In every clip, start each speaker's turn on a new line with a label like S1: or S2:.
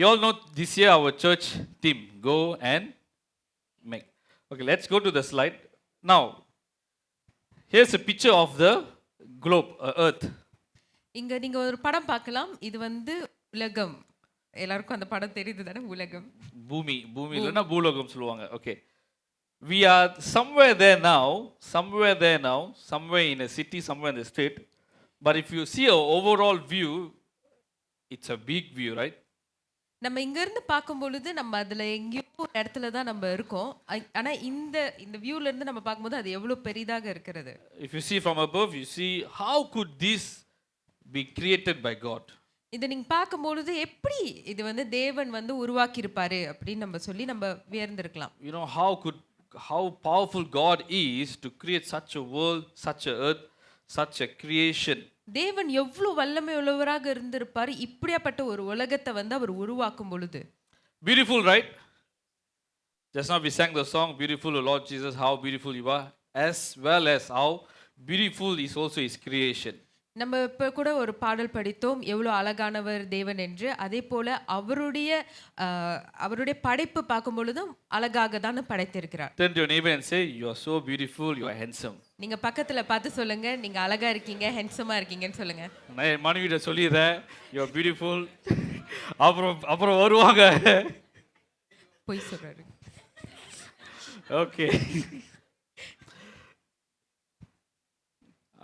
S1: You all know this year our church theme, go and make. Okay, let's go to the slide. Now, here's a picture of the globe, earth.
S2: இங்க நீங்க ஒரு படம் பார்க்கலாம். இது வந்து உலகம். எல்லாருக்கும் அந்த படம் தெரியுது தானே, உலகம்.
S1: பூமி இல்லைன்னா பூலோகம் சொல்லுவாங்க. Okay. We are somewhere there now, somewhere in a city, somewhere in the state. But if you see an overall view, it's a big view, right?
S2: நம்ம இங்க இருந்து பார்க்கும் பொழுது நம்ம அதுல எங்கேயோ ஒரு இடத்துல தான் நம்ம இருக்கோம். ஆனா இந்த வியூல இருந்து நம்ம பார்க்கும்போது அது எவ்வளவு பெரிதாக இருக்கிறது.
S1: If you see from above, you see how could this be created by God?
S2: இதை நீங்க பார்க்கும் பொழுது எப்படி இது வந்து தேவன் வந்து உருவாக்கி இருப்பாரு அப்படின்னு நம்ம சொல்லி நம்ம வியர்ந்திருக்கலாம்.
S1: You know how powerful God is to create such a world, such a earth, such a creation.
S2: தேவன் எவ்வளவு வல்லமை உள்ளவராக இருந்திருப்பார் இப்படியாப்பட்ட ஒரு உலகத்தை வந்து அவர் உருவாக்கும் பொழுது.
S1: Beautiful, right? Just now we sang the song, Beautiful, O Lord Jesus, how beautiful you are, as well as how beautiful is also his creation.
S2: நம்ம இப்ப கூட ஒரு பாடல் படித்தோம், எவ்வளவு அழகானவர் தேவன் என்று. அதே போல அவருடைய படைப்பு பார்க்கும் பொழுதும் அழகாக தான் படைத்திருக்கிறார்.
S1: Turn to your neighbor and say, you are so beautiful, you are handsome.
S2: நீங்க பக்கத்துல பார்த்து சொல்லுங்க, நீங்க அழகா இருக்கீங்க, ஹேண்ட்ஸமா இருக்கீங்கன்னு சொல்லுங்க.
S1: நான் மனைவிட சொல்லிடுறேன், you are beautiful. அப்புறம் வருவாங்க.
S2: போய் சொல்றாரு.
S1: ஓகே.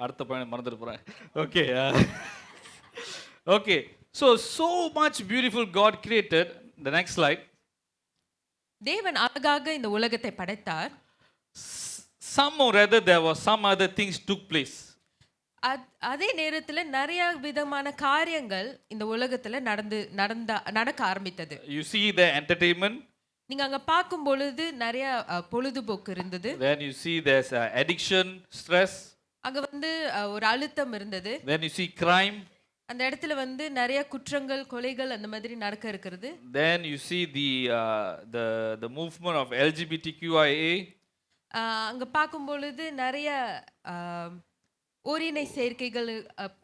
S1: அடுத்த பாயிண்ட் மறந்துட்டு போறேன். Okay. Okay. So much beautiful God created. The next slide.
S2: தேவன் அழகாக இந்த உலகத்தை படைத்தார்.
S1: Some or rather there was some other things took place.
S2: அதே நேரத்துல நிறைய விதமான காரியங்கள் இந்த உலகத்துல நடக்க ஆரம்பித்தது.
S1: You see the entertainment.
S2: நீங்க அங்க பார்க்கும் பொழுது நிறைய பொழுதுபோக்கு இருந்தது.
S1: Then you see there's addiction, stress.
S2: அங்க வந்து ஒரு அழுத்தம் இருந்தது.
S1: Then you see crime.
S2: அந்த இடத்துல வந்து நிறைய குற்றங்கள், கொலைகள் அந்த மாதிரி நடக்க இருக்குது.
S1: Then you see the movement of LGBTQIA.
S2: அங்க பார்க்கும் பொழுது நிறைய ஓரினை சேர்க்கைகள்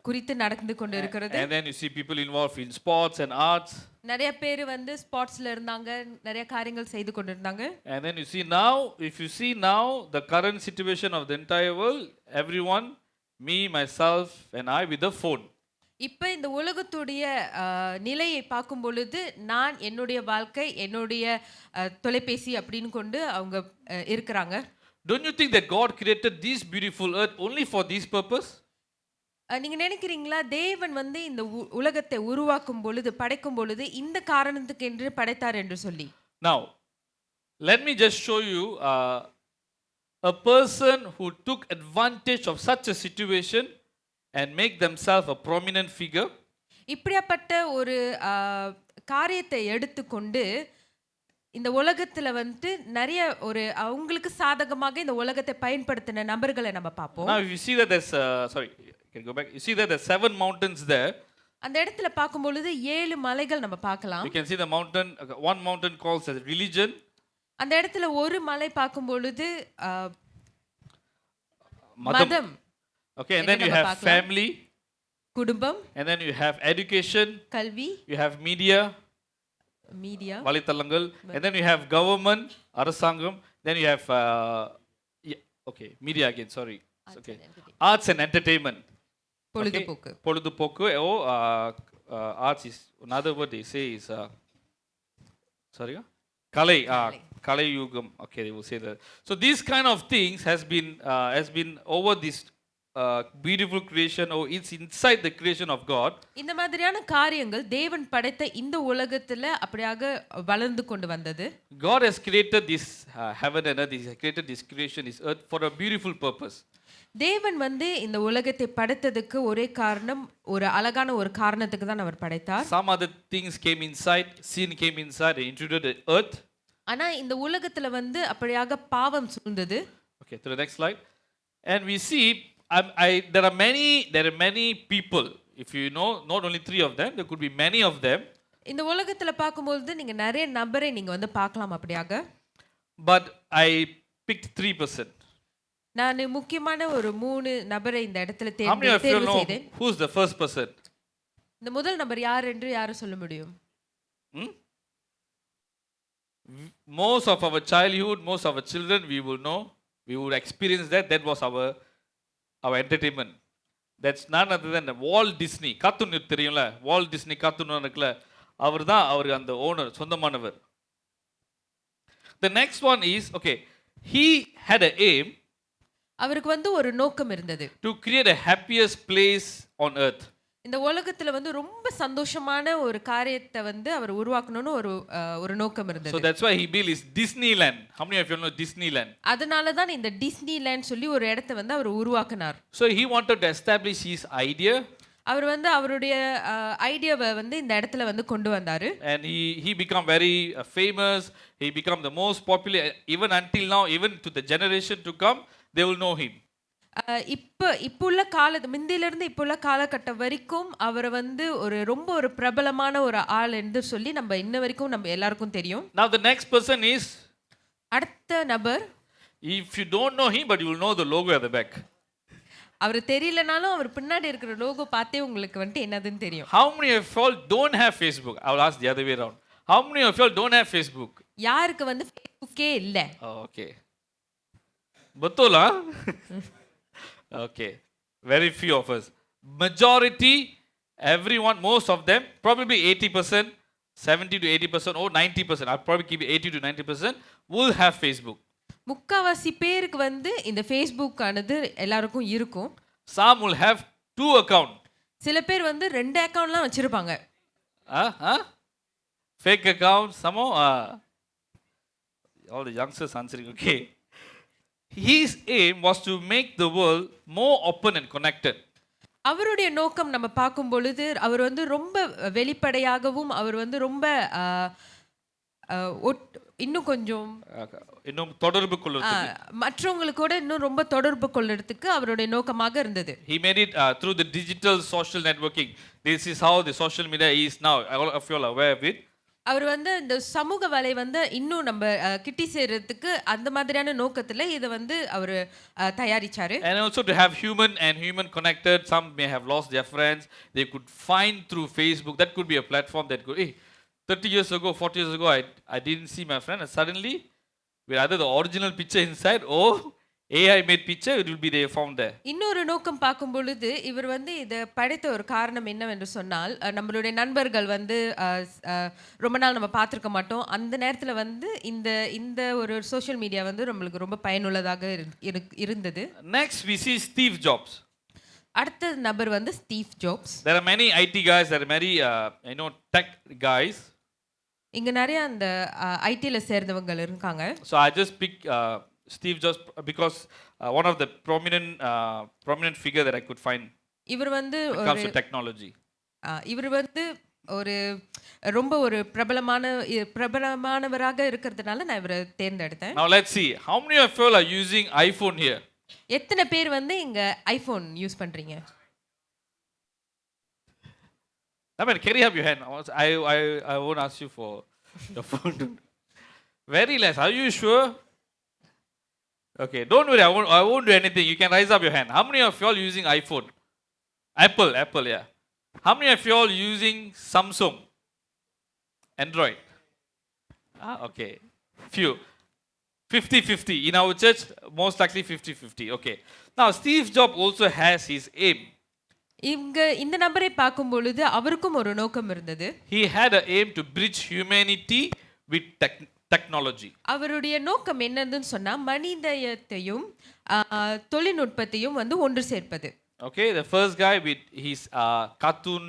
S2: குறித்து நடந்து கொண்டு இருக்கிறது.
S1: And then you see people involved in sports and arts.
S2: நிறைய பேர் வந்து ஸ்போர்ட்ஸ்ல இருந்தாங்க, நிறைய காரியங்கள் செய்து கொண்டிருந்தாங்க.
S1: And then you see now, if you see now the current situation of the entire world, everyone, me, myself and I with the phone.
S2: இப்போ இந்த உலகத்துடைய நிலையை பார்க்கும் பொழுது நான் என்னுடைய வாழ்க்கை, என்னுடைய தொலைபேசி அப்படின்னு கொண்டு அவங்க இருக்கிறாங்க.
S1: Don't you think that God created this beautiful earth only for this purpose?
S2: நீங்க நினைக்கிறீங்களா தேவன் வந்து இந்த உலகத்தை உருவாக்கும் பொழுது, படைக்கும் பொழுது இந்த காரணத்துக்கு என்று படைத்தார் என்று சொல்லி?
S1: Now let me just show you a person who took advantage of such a situation and make themselves a prominent figure.
S2: இப்படியாப்பட்ட ஒரு காரியத்தை எடுத்துக்கொண்டு இந்த உலகத்துல வந்து நிறைய ஒரு அவங்களுக்கு சாதகமாக இந்த உலகத்தை பயன்படுத்தின நபர்களை நம்ம பார்ப்போம்.
S1: Now if you see that there's can go back. You see that there's 7 mountains there.
S2: அந்த இடத்துல பார்க்கும் பொழுது 7 மலைகள் நம்ம பார்க்கலாம்.
S1: You can see the mountain, one mountain calls as religion.
S2: அந்த இடத்துல ஒரு மலை பார்க்கும் பொழுது மதம்.
S1: Okay, and then you have family,
S2: குடும்பம்,
S1: and then you have education,
S2: கல்வி,
S1: you have media, வலைத்தளங்கள், and then you have government, அரசாங்கம், then you have okay, media again, sorry. Okay. Arts and entertainment. பொழுதுபோக்கு. Oh, arts is another word they say is sorry, kalai yugam. Okay, they will say that. So these kind of things has been over this beautiful creation, or it's inside the creation of God.
S2: இந்த மாதிரியான காரியங்கள் தேவன் படைத்த இந்த உலகத்துல அப்படியாக வளர்ந்து கொண்டு வந்தது.
S1: God has created this heaven and earth. He has created this creation, this earth for a beautiful purpose.
S2: தேவன் வந்து இந்த உலகத்தை படைத்ததுக்கு ஒரே காரணம், ஒரு அழகான ஒரு காரணத்துக்கு தான் அவர் படைத்தார்.
S1: Some other things came inside, sin came inside and intruded the earth.
S2: ஆனா இந்த உலகத்துல வந்து அப்படியாக பாவம் சூழ்ந்தது.
S1: Okay, to the next slide. And we see there are many people. If you know, not only 3 of them, there could be many of them.
S2: இந்த உலகத்துல பார்க்கும்போது நீங்க நிறைய நபரை நீங்க வந்து பார்க்கலாம் அப்படியாக.
S1: But I picked 3%.
S2: நான் முக்கியமான ஒரு 3 நபரை இந்த இடத்துல
S1: How many of you
S2: தேர்வு
S1: know
S2: செய்தேன்.
S1: who's the first person?
S2: இந்த முதல் நபர் யார் என்று யாரும் சொல்ல முடியும்?
S1: Most of our childhood, most of our children, we will know, we would experience that. That was our entertainment. That's none other than Walt Disney. Cartoon தெரியும்ல, வால்ட் டிஸ்னி கார்ட்டூன் இருக்குல்ல, அவர் தான் அந்த owner, சொந்தமானவர். The next one is, okay, he had an aim
S2: அவருக்கு வந்து ஒரு நோக்கம் இருந்தது.
S1: to create a happiest place on earth.
S2: இந்த உலகத்துல வந்து ரொம்ப சந்தோஷமான ஒரு காரியத்தை வந்து அவர் உருவாக்கணும்னு ஒரு நோக்கம்
S1: So
S2: இருந்தது.
S1: that's why he built his Disneyland. How many of you know Disneyland?
S2: அதனால தான் இந்த டிஸ்னிலேண்ட் சொல்லி ஒரு இடத்தை வந்து அவர் உருவாக்கினார்.
S1: So he wanted to establish his idea,
S2: அவர் வந்து அவருடைய ஐடியாவை வந்து இந்த இடத்துல வந்து கொண்டு வந்தாரு.
S1: and he become very famous. He become the most popular. Even until now, even to the generation to come, they will know him.
S2: இப்போ உள்ள முந்திலிருந்து இப்போ உள்ள காலகட்டம் வரைக்கும் அவரை வந்து ரொம்ப ஒரு பிரபலமான ஒரு ஆள் என்று சொல்லி நம்ம இன்ன வரைக்கும் நம்ம எல்லாருக்கும் தெரியும்.
S1: Now the next person is,
S2: அடுத்த நபர்,
S1: if you don't know him, but you will know the logo at the back.
S2: அவர் தெரியலனாலும் அவர் பின்னாடி இருக்கிற லோகோ பார்த்தே உங்களுக்கு வந்து என்னதுன்னு தெரியும்.
S1: How many of you all don't have Facebook? I will ask the other way around. How many of you all don't have Facebook?
S2: யாருக்கு வந்து ஃபேஸ்புக்கே இல்ல?
S1: Oh, okay. Betul ah? Okay. Very few of us. Majority, everyone, most of them, probably 80%, 70 to 80% or 90%, I'll probably keep it 80 to 90%, will have Facebook.
S2: முக்காவாசி பேருக்கு வந்து இந்த Facebook ஆனது எல்லாருக்கும் இருக்கும்.
S1: Some will have 2 accounts.
S2: சில பேர் வந்து 2 அக்கவுண்ட்லாம் வச்சிருப்பாங்க.
S1: Fake accounts, some more. All the youngsters answering, okay. His aim was to make the world more open and connected.
S2: அவருடைய நோக்கம் நம்ம பார்க்கும் பொழுது அவர் வந்து ரொம்ப வெளிப்படையாகவும் அவர் வந்து ரொம்ப இன்னும் கொஞ்சம்
S1: இன்னும் தொடர்பு கொள்வதற்கு,
S2: மற்றவங்களோட இன்னும் ரொம்ப தொடர்பு கொள்றதுக்கு அவருடைய நோக்கமாக இருந்தது.
S1: He made it through the digital social networking. This is how the social media is now. All of you are aware of it.
S2: அவர் வந்து இந்த சமூக வலை வந்து இன்னும் நம்ம கிட்டி சேர்றதுக்கு அந்த மாதிரியான நோக்கத்துல இதை வந்து அவர் தயாரிச்சாரு.
S1: And also to have human connected. Some may have lost their friends. They could find through Facebook. That could be a platform that could, 30 years ago, 40 years ago, I didn't see my friend, and suddenly, with either the original picture inside or AI made picture, it will be there found there.
S2: இன்னொரு நோக்கம் பார்க்கும் பொழுது இவர் வந்து இதை படைத்த ஒரு காரணம் என்னவென்று சொன்னால், நம்மளுடைய நண்பர்கள் வந்து ரொம்ப நாள் நம்ம பார்த்துருக்க மாட்டோம். அந்த நேரத்தில் வந்து இந்த ஒரு சோஷியல் மீடியா வந்து நம்மளுக்கு ரொம்ப பயனுள்ளதாக இருந்தது.
S1: Next, we see Steve Jobs.
S2: அடுத்த நபர் வந்து Steve jobs.
S1: There are many IT guys, there are many tech guys.
S2: இங்க நிறைய அந்த ஐடில சேர்ந்தவங்க இருக்காங்க.
S1: So I just pick Steve Jobs because one of the prominent figure that I could find.
S2: இவர் வந்து
S1: when it comes to technology.
S2: இவர் வந்து ஒரு ரொம்ப ஒரு பிரபலமானவராக இருக்கிறதுனால நான் இவரை தேர்ந்தெடுத்தேன்.
S1: Now let's see, how many of you are using iPhone here?
S2: எத்தனை பேர் வந்து இங்க ஐபோன் யூஸ் பண்றீங்க?
S1: I mean, carry up your hand. I won't ask you for the phone. Very less. Are you sure? Okay, don't worry. I won't do anything. You can raise up your hand. How many of you all using iPhone? Apple, yeah. How many of you all using Samsung? Android? Okay. Few. 50-50. In our church, most likely 50-50. Okay. Now, Steve Jobs also has his aim.
S2: இந்த நபரை பார்க்கும் பொழுது அவருக்கும் ஒரு நோக்கம் இருந்தது.
S1: He had an aim to bridge humanity with technology.
S2: அவருடைய நோக்கம் என்னன்னு சொன்னா மனிதத்தையும் தொழில்நுட்பத்தையும் வந்து ஒன்று சேர்ப்பது.
S1: Okay, the first guy with his cartoon,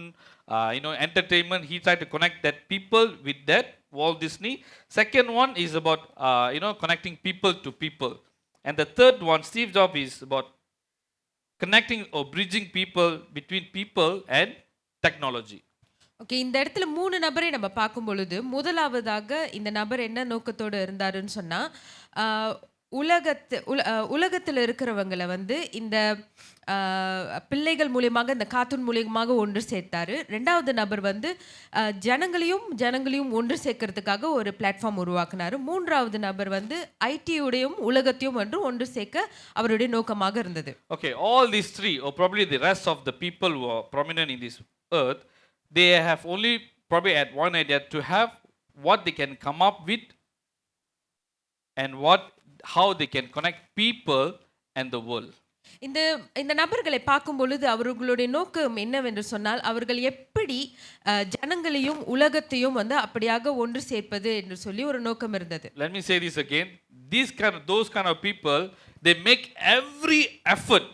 S1: entertainment, he tried to connect that people with that Walt Disney. Second one is about connecting people to people, and the third one, Steve Jobs, is about connecting or bridging people between people and technology.
S2: Okay, இந்த இடத்துல 3 நபரை நம்ம பார்க்கும் பொழுது முதலாவதாக இந்த நபர் என்ன நோக்கத்தோடு இருந்தாருன்னு சொன்னா உலகத்தில் இருக்கிறவங்களை வந்து இந்த பிள்ளைகள் மூலியமாக இந்த கார்ட்டூன் மூலியமாக ஒன்று சேர்த்தாரு. ரெண்டாவது நபர் வந்து ஜனங்களையும் ஒன்று சேர்க்கறதுக்காக ஒரு பிளாட்ஃபார்ம் உருவாக்குனாரு. மூன்றாவது நபர் வந்து ஐடியுடையும் உலகத்தையும் ஒன்று சேர்க்க அவருடைய நோக்கமாக இருந்தது.
S1: Okay, all these three, or probably the rest of the people who are prominent in this earth, they have only probably had one idea, to have what they can come up with and how they can connect people and the world.
S2: இந்த இந்த நபர்களை பார்க்கும் பொழுது அவர்களுடைய நோக்கம் என்னவென்று சொன்னால் அவர்கள் எப்படி ஜனங்களையும் உலகத்தையும் வந்து அப்படியாக ஒன்று சேர்ப்பது என்று சொல்லி ஒரு நோக்கம் இருந்தது.
S1: Let me say this again. Those kind of people, they make every effort.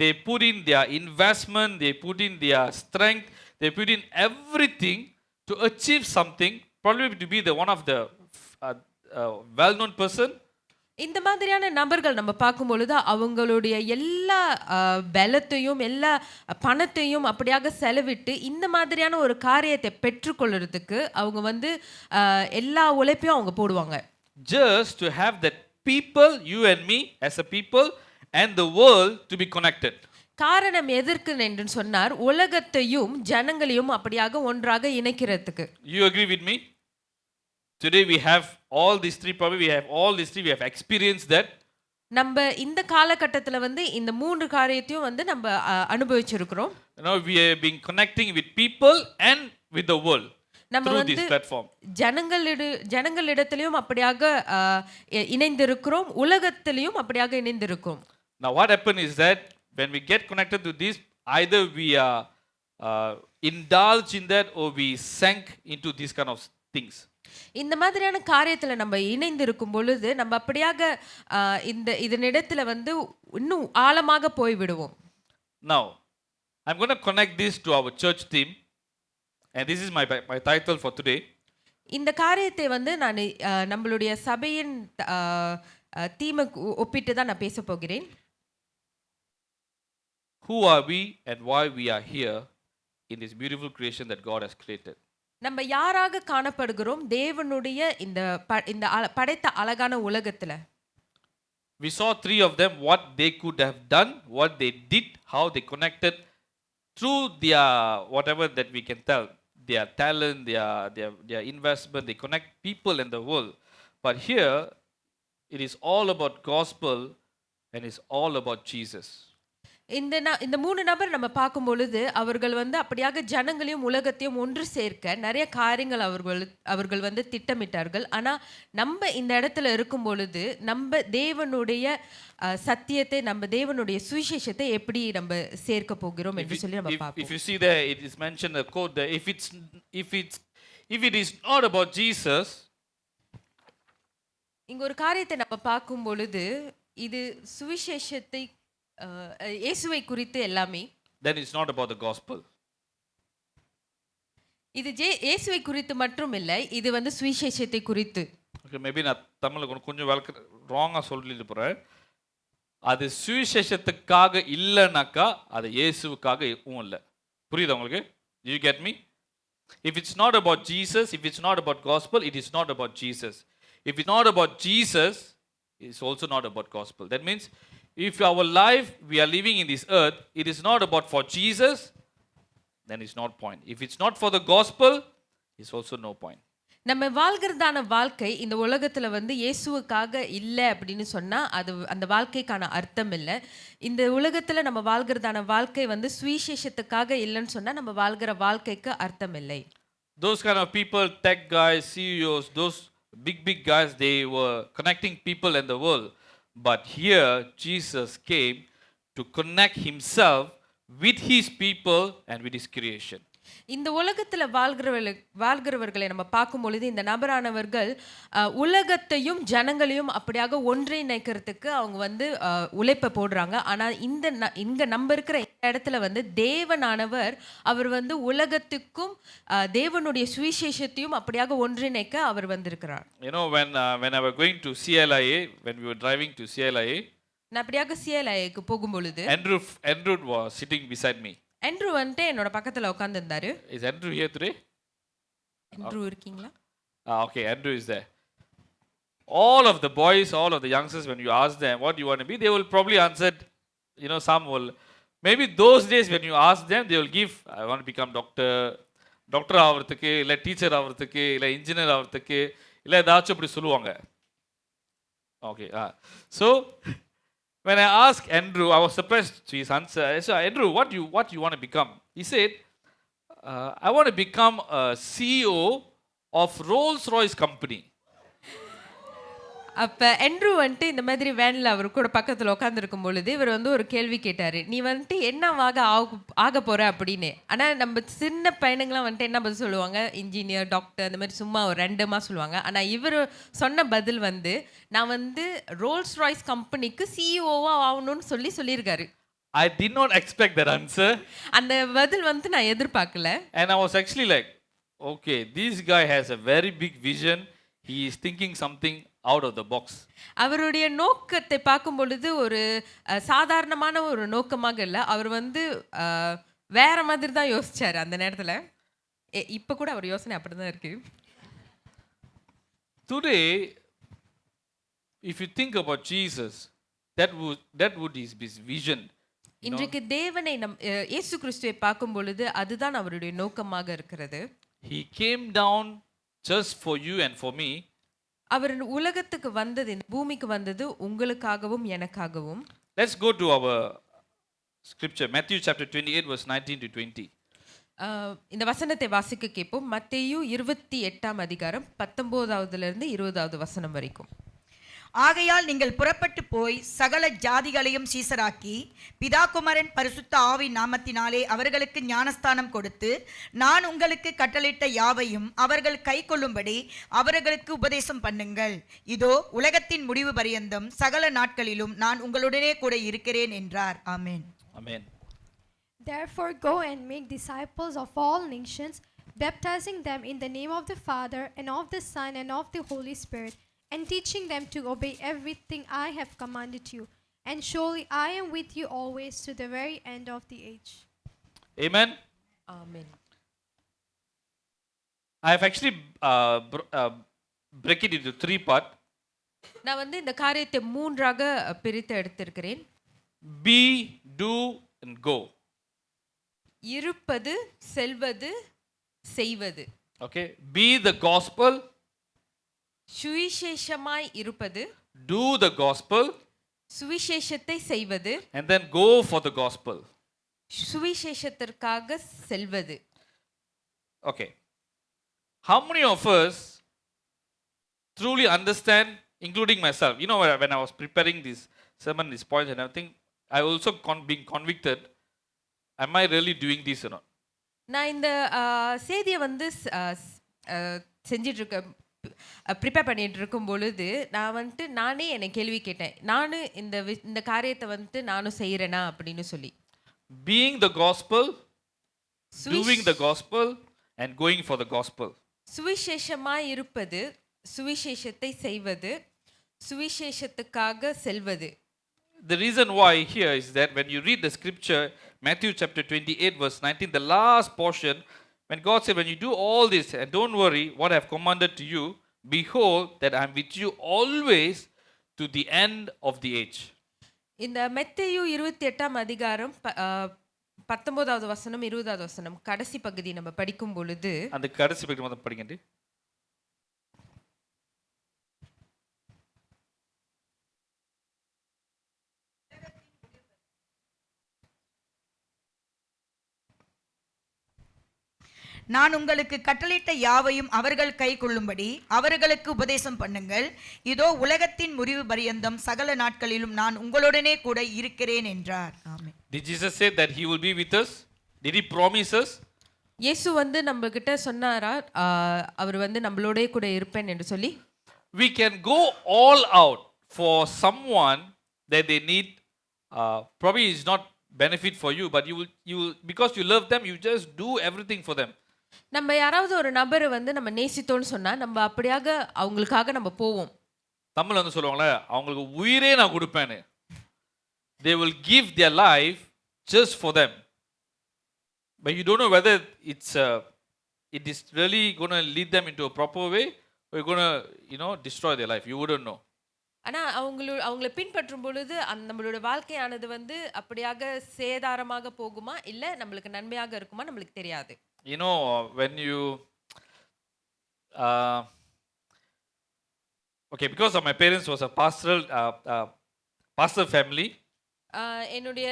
S1: They put in their investment, they put in their strength, they put in everything to achieve something, probably to be the one of the well-known person.
S2: இந்த மாதிரியான நபர்கள் நம்ம பார்க்கும் பொழுது அவங்களுடைய எல்லா பலத்தையும் எல்லா பணத்தையும் அப்படியாக செலவிட்டு இந்த மாதிரியான ஒரு காரியத்தை பெற்றுக்கொள்றதுக்கு அவங்க வந்து எல்லா உழைப்பையும் அவங்க போடுவாங்க.
S1: Just to have that people, you and me as a people and the world to be connected.
S2: காரணம் எதற்கு என்று சொன்னார் உலகத்தையும் ஜனங்களையும் அப்படியாக ஒன்றாக இணைக்கிறதுக்கு.
S1: You agree with me? Today we have all these three, probably we have experienced that.
S2: நம்ம இந்த காலகட்டத்துல வந்து இந்த மூன்று காரியத்தையும் வந்து நம்ம அனுபவிச்சிருக்கிறோம்.
S1: You know, we have been connecting with people and with the world through this platform.
S2: ஜனங்களிடத்திலும் அப்படியாக இணைந்திருக்கிறோம், உலகத்திலும் அப்படியாக இணைந்திருக்கிறோம்.
S1: Now what happened is that when we get connected to this, either we are indulged in that or we sank into these kind of things.
S2: இந்த மாதிரியான காரியத்துல நம்ம இணைந்து இருக்கும் பொழுது நம்ம அப்படியாக இதனிடத்துல வந்து இன்னும் ஆழமாக போய் விடுவோம்.
S1: Now I'm going to connect this to our church theme, and this is my title for today.
S2: இந்த காரியத்தை வந்து நான் நம்மளுடைய சபையின் தீமுக்கு ஒப்பிட்டு தான் நான் பேச போகிறேன்.
S1: Who are we and why we are here in this beautiful creation that God has created?
S2: நம்ம யாராக காணப்படுகிறோம் தேவனுடைய இந்த படைத்த அழகான உலகத்துல.
S1: We saw three of them, what they could have done, what they did, how they connected through their whatever that we can tell, their talent, their investment, they connect people in the world. But here it is all about gospel and it's all about Jesus.
S2: இந்த மூணு நபர் நம்ம பார்க்கும் பொழுது அவர்கள் வந்து அப்படியாக ஜனங்களையும் உலகத்தையும் ஒன்று சேர்க்க நிறைய காரியங்கள் அவர்கள் வந்து திட்டமிட்டார்கள். ஆனா நம்ம இந்த இடத்துல இருக்கும் பொழுது நம்ம தேவனுடைய சத்தியத்தை, நம்ம தேவனுடைய சுவிசேஷத்தை எப்படி நம்ம சேர்க்க போகிறோம் என்று சொல்லி நம்ம பார்ப்போம்.
S1: If you see there, it is mentioned a quote there, if it is not about Jesus,
S2: இங்க ஒரு காரியத்தை நம்ம பார்க்கும் பொழுது இது சுவிசேஷத்தை இயேசுவை குறித்து எல்லாமே,
S1: then it's not about the gospel.
S2: இது இயேசுவை குறித்து மட்டும் இல்லை, இது வந்து சுவிசேஷத்தை குறித்து.
S1: Okay, maybe நான் தமிழ்ல கொஞ்சம் ராங்கா சொல்லிட்டு போறேன். அது சுவிசேஷத்துக்காக இல்லைனாக்கா அது இயேசுவுக்காகவும் இல்லை. புரியுதா உங்களுக்கு? Do you get me? If it's not about Jesus, if it's not about gospel, it is not about Jesus. If it's not about Jesus, it's also not about gospel. That means if our life we are living in this earth, it is not about for Jesus, then it's not point. If it's not for the gospel, it's also no point.
S2: நம்ம வாழ்கிறதான வாழ்க்கை இந்த உலகத்துல வந்து இயேசுவுக்காக இல்லை அப்படின்னு சொன்னா அது அந்த வாழ்க்கைக்கான அர்த்தம் இல்லை. இந்த உலகத்துல நம்ம வாழ்கிறதான வாழ்க்கை வந்து சுவிசேஷத்துக்காக இல்லைன்னு சொன்னா நம்ம வாழ்கிற வாழ்க்கைக்கு அர்த்தம் இல்லை.
S1: Those kind of people, tech guys, CEOs, those big guys, they were connecting people in the world. But here Jesus came to connect himself with his people and with his creation.
S2: இந்த உலகத்துல வாழ்கிறவர்களை நம்ம பார்க்கும் பொழுது இந்த நபரானவர்கள் உலகத்தையும் ஜனங்களையும் அப்படியாக ஒன்றிணைக்கிறதுக்கு அவங்க வந்து உழைப்பை போடுறாங்க. ஆனா இங்க நம்ம இருக்கிற இந்த இடத்துல வந்து தேவனானவர் அவர் வந்து உலகத்துக்கும் தேவனுடைய சுவிசேஷத்தையும் அப்படியாக ஒன்றிணைக்க அவர் வந்திருக்கிறார்.
S1: You know, when I was going to CLIA, when we were driving to CLIA,
S2: நான் அப்படியாக CLIAக்கு போகும் பொழுது
S1: Andrew was sitting beside me.
S2: Andrew வந்து என்னோட பக்கத்துல உட்கார்ந்து இருந்தாரு.
S1: Is Andrew here today?
S2: Andrew இருக்கீங்களா?
S1: Okay, Andrew is there. All of the boys, all of the youngsters, when you ask them what you want to be, they will probably answer, you know, some will, maybe those days when you ask them, they will give, I want to become doctor ஆவறதுக்கு, இல்ல teacher ஆவறதுக்கு, இல்ல engineer ஆவறதுக்கு, இல்ல ஏதாச்சும் அப்படி சொல்லுவாங்க. Okay, so when I asked Andrew, I was surprised to his answer. I said, Andrew, what you want to become? He said, I want to become a CEO of Rolls-Royce company.
S2: அப்ப என்ட்ரூ வந்துட்டு இந்த மாதிரி வேன்ல அவர் கூட பக்கத்துல உட்காந்துருக்கும் பொழுது இவர் வந்து ஒரு கேள்வி கேட்டாரு, நீ வந்துட்டு என்னவாக ஆக போற அப்படின்னு. ஆனா நம்ம சின்ன பையனுங்களாம் வந்துட்டு என்ன பதில் சொல்லுவாங்க, இன்ஜினியர், டாக்டர் அந்த மாதிரி சும்மா ஒரு ரெண்டமா சொல்லுவாங்க. ஆனா இவர் சொன்ன பதில் வந்து, நான் வந்து ரோல்ஸ் ராய்ஸ் கம்பெனிக்கு சிஇஓவா ஆகணும்னு சொல்லியிருக்காரு.
S1: I did not expect that answer.
S2: அந்த பதில் வந்து நான் எதிர்பார்க்கல.
S1: And I was actually like, okay, this guy has a very big vision. He is thinking something out of the box.
S2: அவருடைய நோக்கத்தை பார்க்கும் பொழுது ஒரு சாதாரணமான ஒரு நோக்கமாக இல்லை. அவர் வந்து வேற மாதிரி தான் யோசிச்சாரு அந்த நேரத்துல. இப்ப கூட அவர் யோசனை அப்படிதான் இருக்கு.
S1: Today, if you think about Jesus, that would be his vision.
S2: இன்றைக்கு தேவனை இயேசு கிறிஸ்துவை பார்க்கும் பொழுது அதுதான் அவருடைய நோக்கமாக இருக்கிறது.
S1: He came down just for you and for me.
S2: அவர் உலகத்துக்கு வந்தது, இந்த பூமிக்கு வந்தது உங்களுக்காகவும் எனக்காகவும்.
S1: Let's go to our scripture, Matthew chapter 28 verse 19 to 20.
S2: இந்த வசனத்தை வாசிக்க கேட்போம். மத்தேயு 28ஆம் அதிகாரம் 19வதுல இருந்து 20வது வசனம் வரைக்கும்.
S3: ஆகையால் நீங்கள் புறப்பட்டு போய் சகல ஜாதிகளையும் சீசராக்கி பிதா குமாரன் பரிசுத்த ஆவி நாமத்தினாலே அவர்களுக்கு ஞானஸ்தானம் கொடுத்து நான் உங்களுக்கு கட்டளையிட்ட யாவையும் அவர்கள் கைக்கொள்ளும்படி அவர்களுக்கு உபதேசம் பண்ணுங்கள். இதோ உலகத்தின் முடிவு பரியந்தம் சகல நாட்களிலும் நான் உங்களுடனே கூட இருக்கிறேன் என்றார். ஆமென்.
S1: Amen.
S4: Therefore go and make disciples of all nations, baptizing them in the name of the Father and of the Son and of the Holy Spirit, and teaching them to obey everything I have commanded you. And surely I am with you always to the very end of the age.
S1: Amen.
S2: Amen.
S1: I have actually break it into 3 parts.
S2: நான் வந்து இந்த காரியத்தை 3ஆக பிரித்து எடுத்திருக்கிறேன்.
S1: Be, do and go.
S2: இருப்பது, செல்வது, செய்வது.
S1: Okay, be the gospel,
S2: சுவிசேஷமாய் இருப்பது,
S1: do the gospel,
S2: சுவிசேஷத்தை செய்வது,
S1: and then go for the gospel.
S2: சுவிசேஷத்திற்காக செல்வது.
S1: Okay, how many of us truly understand, including myself? You know, when I was preparing this sermon, these points and everything, I also being convicted, am I really doing this or not?
S2: நான் இந்த செய்தியை வந்து செஞ்சிட்டு இருக்க prepare பண்ணிட்டு இருக்கும் பொழுது நான் வந்துட்டு நானே என்னை கேள்வி கேட்டேன், நானும் இந்த காரியத்தை வந்துட்டு நானும் செய்கிறேனா அப்படின்னு சொல்லி.
S1: Being the gospel, doing the gospel and going for the gospel.
S2: சுவிசேஷமாய் இருப்பது, சுவிசேஷத்தை செய்வது, சுவிசேஷத்துக்காக செல்வது.
S1: The reason why here is that when you read the scripture, Matthew chapter 28 verse 19, the last portion, when God said, when you do all this, and don't worry what I have commanded to you, behold that I am with you always to the end of the age.
S2: இந்த மத்தேயு 28ஆம் அதிகாரம் 19வது வசனம் 20வது வசனம் கடைசி பகுதி நம்ம படிக்கும் பொழுது,
S1: அந்த கடைசி பகுதி மட்டும் படிங்க.
S3: நான் உங்களுக்கு கட்டளையிட்ட யாவையும் அவர்கள் கைக்கொள்ளும்படி அவர்களுக்கு உபதேசம் பண்ணுங்கள். இதோ உலகத்தின் முடிவு பரியந்தம் சகல நாட்களிலும் நான் உங்களுடனே கூட இருக்கிறேன் என்றார். ஆமென்.
S1: Did Jesus say that he will be with us? Did he promise us?
S2: இயேசு வந்து நம்ம கிட்ட சொன்னாரா அவர் வந்து நம்மளோட கூட இருப்பேன் என்று சொல்லி?
S1: We can go all out for someone that they need. Probably is not benefit for you, but you will because you love them, you just do everything for them.
S2: நம்ம யாராவது ஒரு நபரை வந்து நம்ம நேசித்தோம்னு சொன்னா நம்ம அப்படியாக அவங்களுக்காக நம்ம போவோம்.
S1: தமிழ்ல வந்து சொல்லுவாங்களே, அவங்களுக்கு உயிரே நான் கொடுப்பேன்னு. They will give their life just for them. But you don't know whether it is really going to lead them into a proper way or you're going to, destroy their life. You wouldn't know.
S2: ஆனா அவங்களை பின்பற்றும் பொழுது நம்மளோட வாழ்க்கையானது வந்து அப்படியாக சேதாரமாக போகுமா இல்ல நம்மளுக்கு நன்மையாக இருக்குமா நம்மளுக்கு தெரியாது.
S1: When you okay, because of my parents was a pastor family.
S2: என்னுடைய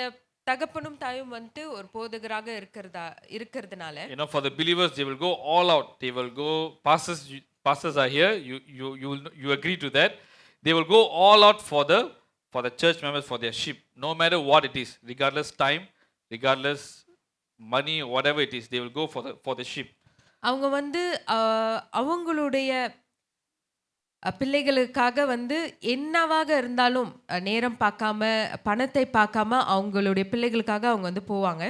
S2: தகப்பனும் தாயும் வந்து ஒரு போதகராக இருக்கிறதுனால
S1: for the believers they will go all out. They will go, pastors are here, you agree to that. they will go all out for the church members, for their sheep, no matter what it is, regardless time, regardless money, whatever it is, they will go for the sheep.
S2: அவங்க வந்து அவங்களுடைய பிள்ளைகளுக்காக வந்து என்னவாக இருந்தாலும் நேரம் பார்க்காம பணத்தை பார்க்காம அவங்களுடைய பிள்ளைகளுக்காக அவங்க வந்து போவாங்க.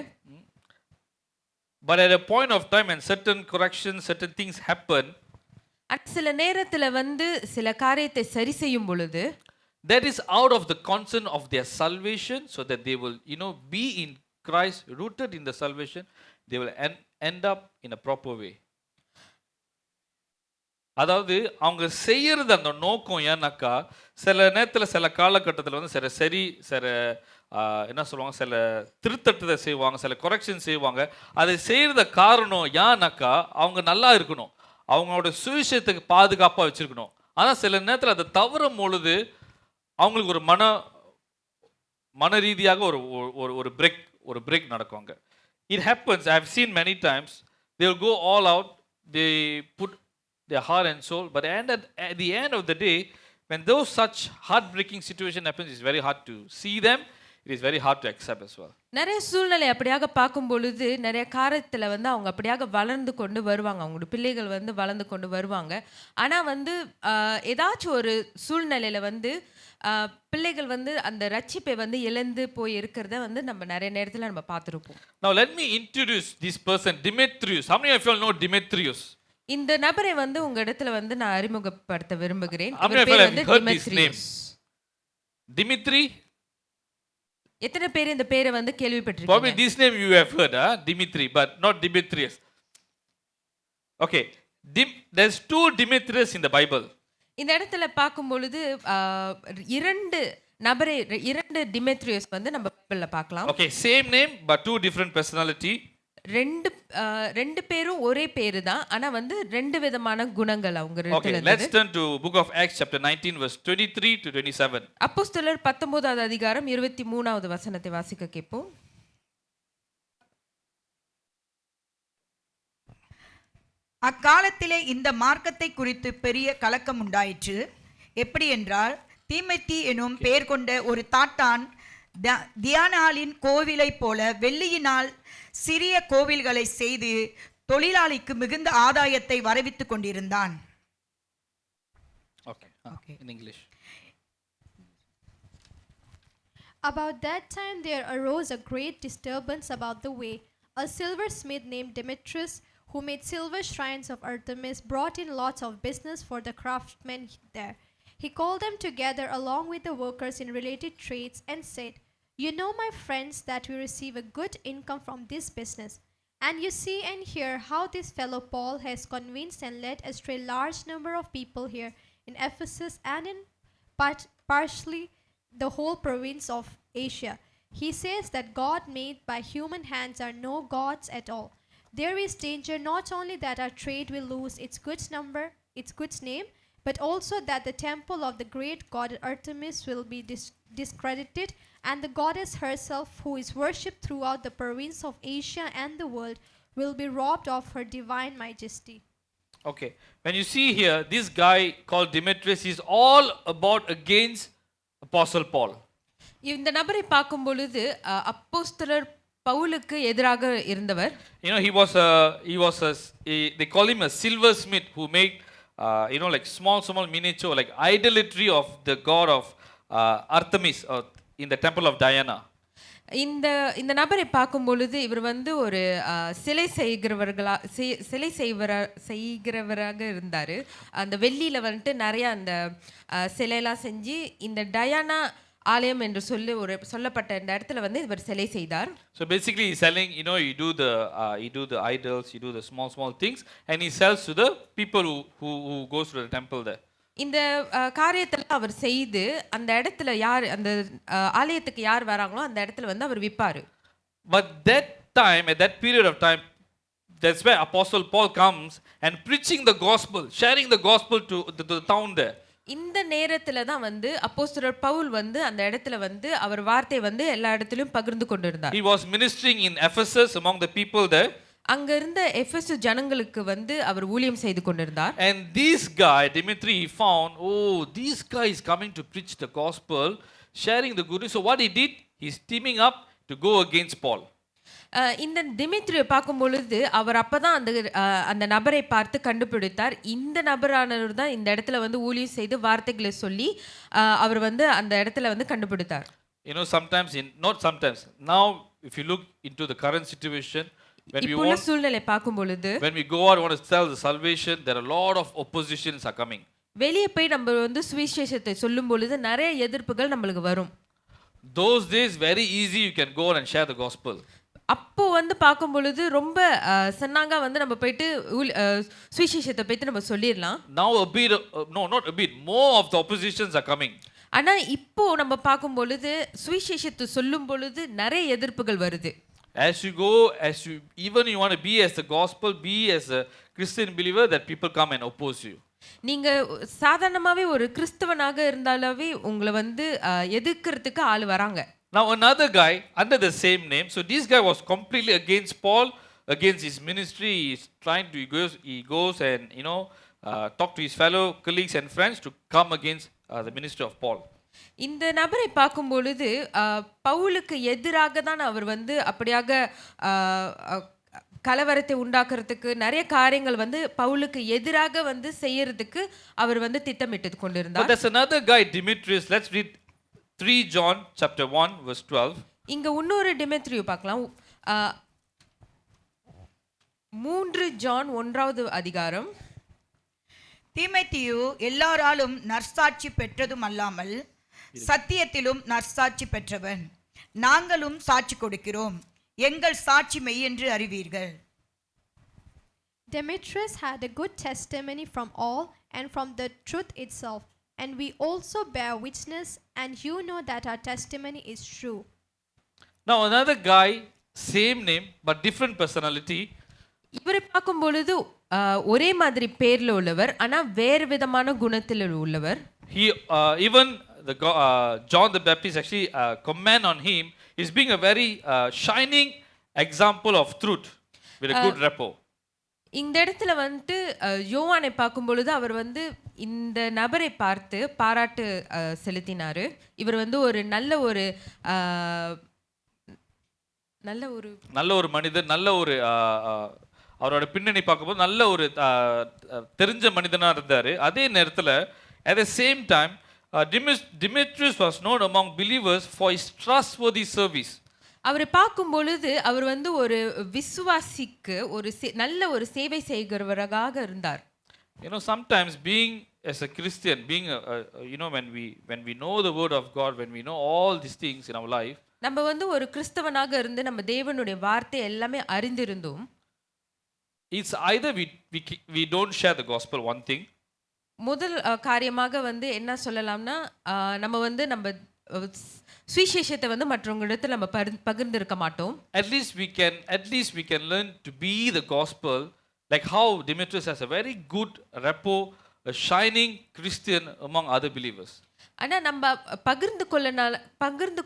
S1: But at a point of time when certain corrections, certain things happen,
S2: சில நேரத்துல வந்து சில காரியத்தை சரி செய்யும் பொழுது,
S1: that is out of the concern of their salvation, so that they will, be in Christ, rooted in the salvation, they will end up in a proper way. அதாவது அவங்க செய்யறது அந்த நோக்கம் ஏன்னாக்கா, சில நேரத்தில் சில காலகட்டத்தில் வந்து சில என்ன சொல்லுவாங்க, சில திருத்தட்டத்தை செய்வாங்க, சில கொரெக்ஷன் செய்வாங்க. அதை செய்யறத காரணம் ஏன்னாக்கா, அவங்க நல்லா இருக்கணும், அவங்களோட சுவிசேஷத்துக்கு பாதுகாப்பாக வச்சிருக்கணும். ஆனால் சில நேரத்தில் அதை தவறும் பொழுது அவங்களுக்கு ஒரு மன ரீதியாக ஒரு break நடக்குவாங்க. It happens, I have seen many times, they will go all out, they put their heart and soul, but at the end of the day, when those such heartbreaking situation happens, it's very hard to see them, it is very hard to accept as well.
S2: நிறைய சூழ்நிலை அப்படியாக பார்க்கும் பொழுது நிறைய காரியத்தில் வந்து அவங்க அப்படியாக வளர்ந்து கொண்டு வருவாங்க, அவங்களோட பிள்ளைகள் வந்து வளர்ந்து கொண்டு வருவாங்க. ஆனால் வந்து ஏதாச்சும் ஒரு சூழ்நிலையில் வந்து பிள்ளைகள் வந்து அந்த ரட்சிப்பை வந்து இழந்து போய் இருக்கிறத வந்து நம்ம நிறைய நேரத்தில் நம்ம பார்த்துருப்போம்.
S1: Now let me introduce this person, Demetrius. How many of you all know Demetrius?
S2: இந்த நபரை வந்து உங்க இடத்துல வந்து நான் அறிமுகப்படுத்த விரும்புகிறேன்.
S1: How many of you have heard this name? Dimitri?
S2: எத்தனை பேர் இந்த பேரை வந்து
S1: Probably
S2: கேள்விப்பட்டிருக்கீங்க?
S1: this name you have heard, Dimitri, but not Demetrius. Okay, there's two Demetrius in the Bible.
S2: இந்த இடத்துல பார்க்கும் பொழுது இரண்டு டிமெத்ரியஸ் வந்து நம்ம பைபிள்ல பார்க்கலாம்.
S1: Okay, same name but two different personality.
S2: ரெண்டு பேரும் ஒரே பேரு தான், ஆனா வந்து ரெண்டு விதமான குணங்கள் அவங்க
S1: Okay,
S2: இடத்துல
S1: let's
S2: இருந்தது.
S1: turn to book of Acts chapter 19 verse 23 to 27.
S2: அப்போஸ்தலர் 19வது அதிகாரம் 23வது வசனத்தை வாசிக்க கேட்போம்.
S3: அக்காலத்திலே இந்த மார்க்கத்தை குறித்து பெரிய கலக்கம் உண்டாயிற்று. எப்படி என்றால், தீமோத்தி எனும் பெயர் கொண்ட ஒரு தாட்டான் தியானாளின் கோவிலை போல வெள்ளியினால் சிறிய கோவில்களை செய்து தொழிலாளிக்கு மிகுந்த ஆதாயத்தை வரவித்துக் கொண்டிருந்தான்.
S1: Okay, in English.
S4: About that time there arose a great disturbance about the way. A silversmith named Demetrius, who made silver shrines of Artemis, brought in lots of business for the craftsmen there. He called them together along with the workers in related trades and said, "You know, my friends, that we receive a good income from this business. And you see and hear how this fellow Paul has convinced and led astray large number of people here in Ephesus and in partially the whole province of Asia. He says that God made by human hands are no gods at all. There is danger not only that our trade will lose its good name, but also that the temple of the great god Artemis will be discredited, and the goddess herself, who is worshipped throughout the province of Asia and the world, will be robbed of her divine majesty."
S1: Okay, when you see here, this guy called Demetrius is all about against Apostle Paul.
S2: இந்த நபரை பார்க்கும் பொழுது அப்போஸ்தலர் பவுலுக்கு எதிராக இருந்தவர்.
S1: They call him a silversmith who made like small miniature, like idolatry of the god of Artemis in the temple of Diana.
S2: இந்த நபரை பார்க்கும் பொழுது இவர் வந்து ஒரு சிலை செய்கிறவராக இருந்தார். அந்த வெள்ளியில வந்துட்டு நிறைய அந்த சிலையெல்லாம் செஞ்சு இந்த டயானா ஆலயம் என்று சொல்லப்பட்ட இந்த இடத்துல வந்து இவர் சிலை செய்தார்.
S1: So basically he's selling, you do the idols, you do the small things, and he sells to the people who goes to the temple there.
S2: இந்த காரியத்தில் அவர் செய்து அந்த இடத்துல யார் அந்த ஆலயத்துக்கு யார் வராங்களோ அந்த இடத்துல வந்து அவர் விற்பாரு.
S1: But at that period of time, that's where Apostle Paul comes and preaching the gospel, sharing the gospel to the town there.
S2: இந்த நேரத்துல தான் வந்து அப்போஸ்தலர் பவுல் வந்து அந்த இடத்துல வந்து அவர் வார்த்தை வந்து எல்லா இடத்திலும் பகிர்ந்து கொண்டிருந்தார்.
S1: He was ministering in Ephesus among the people there.
S2: அங்க இருந்த எபேசு ஜனங்களுக்கு வந்து அவர் ஊழியம் செய்து கொண்டிருந்தார்.
S1: And this guy, Dimitri, he found, oh, this guy is coming to preach the gospel, sharing the good news. So what he did, he's teaming up to go against Paul.
S2: இந்த திமித்ரியை பார்க்கும் பொழுது அவர் அப்பதான் அந்த நபரை பார்த்து கண்டுபிடித்தார். இந்த நபரானவர் தான் இந்த இடத்துல வந்து ஊழியம் செய்து வார்த்தைகளை சொல்லி அவர் வந்து அந்த இடத்துல வந்து கண்டுபிடித்தார்.
S1: You know, sometimes, not sometimes, now if you look into the current situation,
S2: இப்போ சூழ்நிலை பார்க்கும் பொழுது
S1: when we go out, want to tell the salvation, there are a lot of oppositions are coming.
S2: வெளியே போய் நம்ம வந்து சுவிசேஷத்தை சொல்லும் பொழுது நிறைய எதிர்ப்புகள் நம்மளுக்கு வரும்.
S1: Those days, very easy, you can go and share the gospel.
S2: அப்போ வந்து பார்க்கும் பொழுது ரொம்ப சன்னாங்க வந்து நம்ம போயிட்டு சுவிசேஷத்தை போயிட்டு நம்ம சொல்லிடலாம்.
S1: Now a bit, no, not a bit, more of the oppositions are coming.
S2: ஆனா இப்போ நம்ம பார்க்கும் பொழுது சுவிசேஷத்தை சொல்லும் பொழுது நிறைய எதிர்ப்புகள் வருது.
S1: As you go, even you want to be as the gospel, be as a Christian believer, that people come and oppose you.
S2: நீங்க சாதாரணமாவே ஒரு கிறிஸ்தவனாக இருந்தாலே உங்களை வந்து எதிர்க்கிறதுக்கு ஆள் வராங்க.
S1: Now another guy under the same name, so this guy was completely against Paul, against his ministry. He's trying to, he goes and, you know, talk to his fellow colleagues and friends to come against the ministry of Paul.
S2: இந்த நபரை பார்க்கும் பொழுது பவுலுக்கு எதிராக தான் அவர் வந்து அப்படியாக கலவரத்தை உண்டாக்குறதுக்கு நிறைய காரியங்கள் வந்து பவுலுக்கு எதிராக வந்து செய்யறதுக்கு அவர் வந்து திட்டமிட்டு கொண்டிருந்தார்.
S1: But there's another guy, Demetrius. Let's read 3 John chapter 1 verse 12.
S2: இங்க இன்னொரு டிமெத்ரியு பார்க்கலாம். 3 ஜான் 1வது அதிகாரம்.
S3: தீமோத்தேயு எல்லாராலும் நற்சாட்சி பெற்றதும் அல்லாமல் சத்தியத்திலும் நற்சாட்சி பெற்றவன். நாங்களும் சாட்சி கொடுக்கிறோம், எங்கள் சாட்சி மெய் என்று அறிவீர்கள்.
S4: Demetrius had a good testimony from all and from the truth itself, and we also bear witness, and you know that our testimony is true.
S1: Now another guy, same name but different personality.
S2: இவரை பார்க்கும் பொழுது ஒரே மாதிரி பேர்ல உள்ளவர், ஆனா வேறு விதமான குணத்தில் உள்ளவர்.
S1: He even the John the Baptist actually comment on him is being a very shining example of truth with a good rapport.
S2: இந்த இடத்துல வந்து யோவானை பார்க்கும் பொழுது அவர் வந்து இந்த நபரை பார்த்து பாராட்டு செலுத்தினாரு. இவர் வந்து ஒரு நல்ல ஒரு மனிதர், நல்ல ஒரு அவரோட பின்னணி பார்க்கும்போது நல்ல ஒரு தெரிஞ்ச மனிதனா இருந்தாரு. அதே நேரத்தில் at the same time Demetrius was known among believers for his trustworthy service. அவரை பார்க்கும் பொழுது அவர் வந்து ஒரு விசுவாசிக்கு ஒரு நல்ல ஒரு சேவை செய்கிறவராக இருந்தார்.
S1: You know, sometimes being as a Christian, being you know, when we know the word of God, when we know all these things in our life,
S2: நம்ம வந்து ஒரு கிறிஸ்தவனாக இருந்து நம்ம தேவனுடைய வார்த்தை எல்லாமே அறிந்திருந்தோம்.
S1: It's either we don't share the gospel, one thing.
S2: முதல் காரியமாக வந்து என்ன சொல்லலாம்னா நம்ம வந்து நம்ம சுவிசேஷத்தை வந்து மற்றவங்களிடத்தில் நம்ம பகிர்ந்திருக்க மாட்டோம்.
S1: At least we can learn to be the gospel, like how Demetrius has a very good rapport, a shining Christian among other believers.
S2: ஆனா நம்ம பகிர்ந்து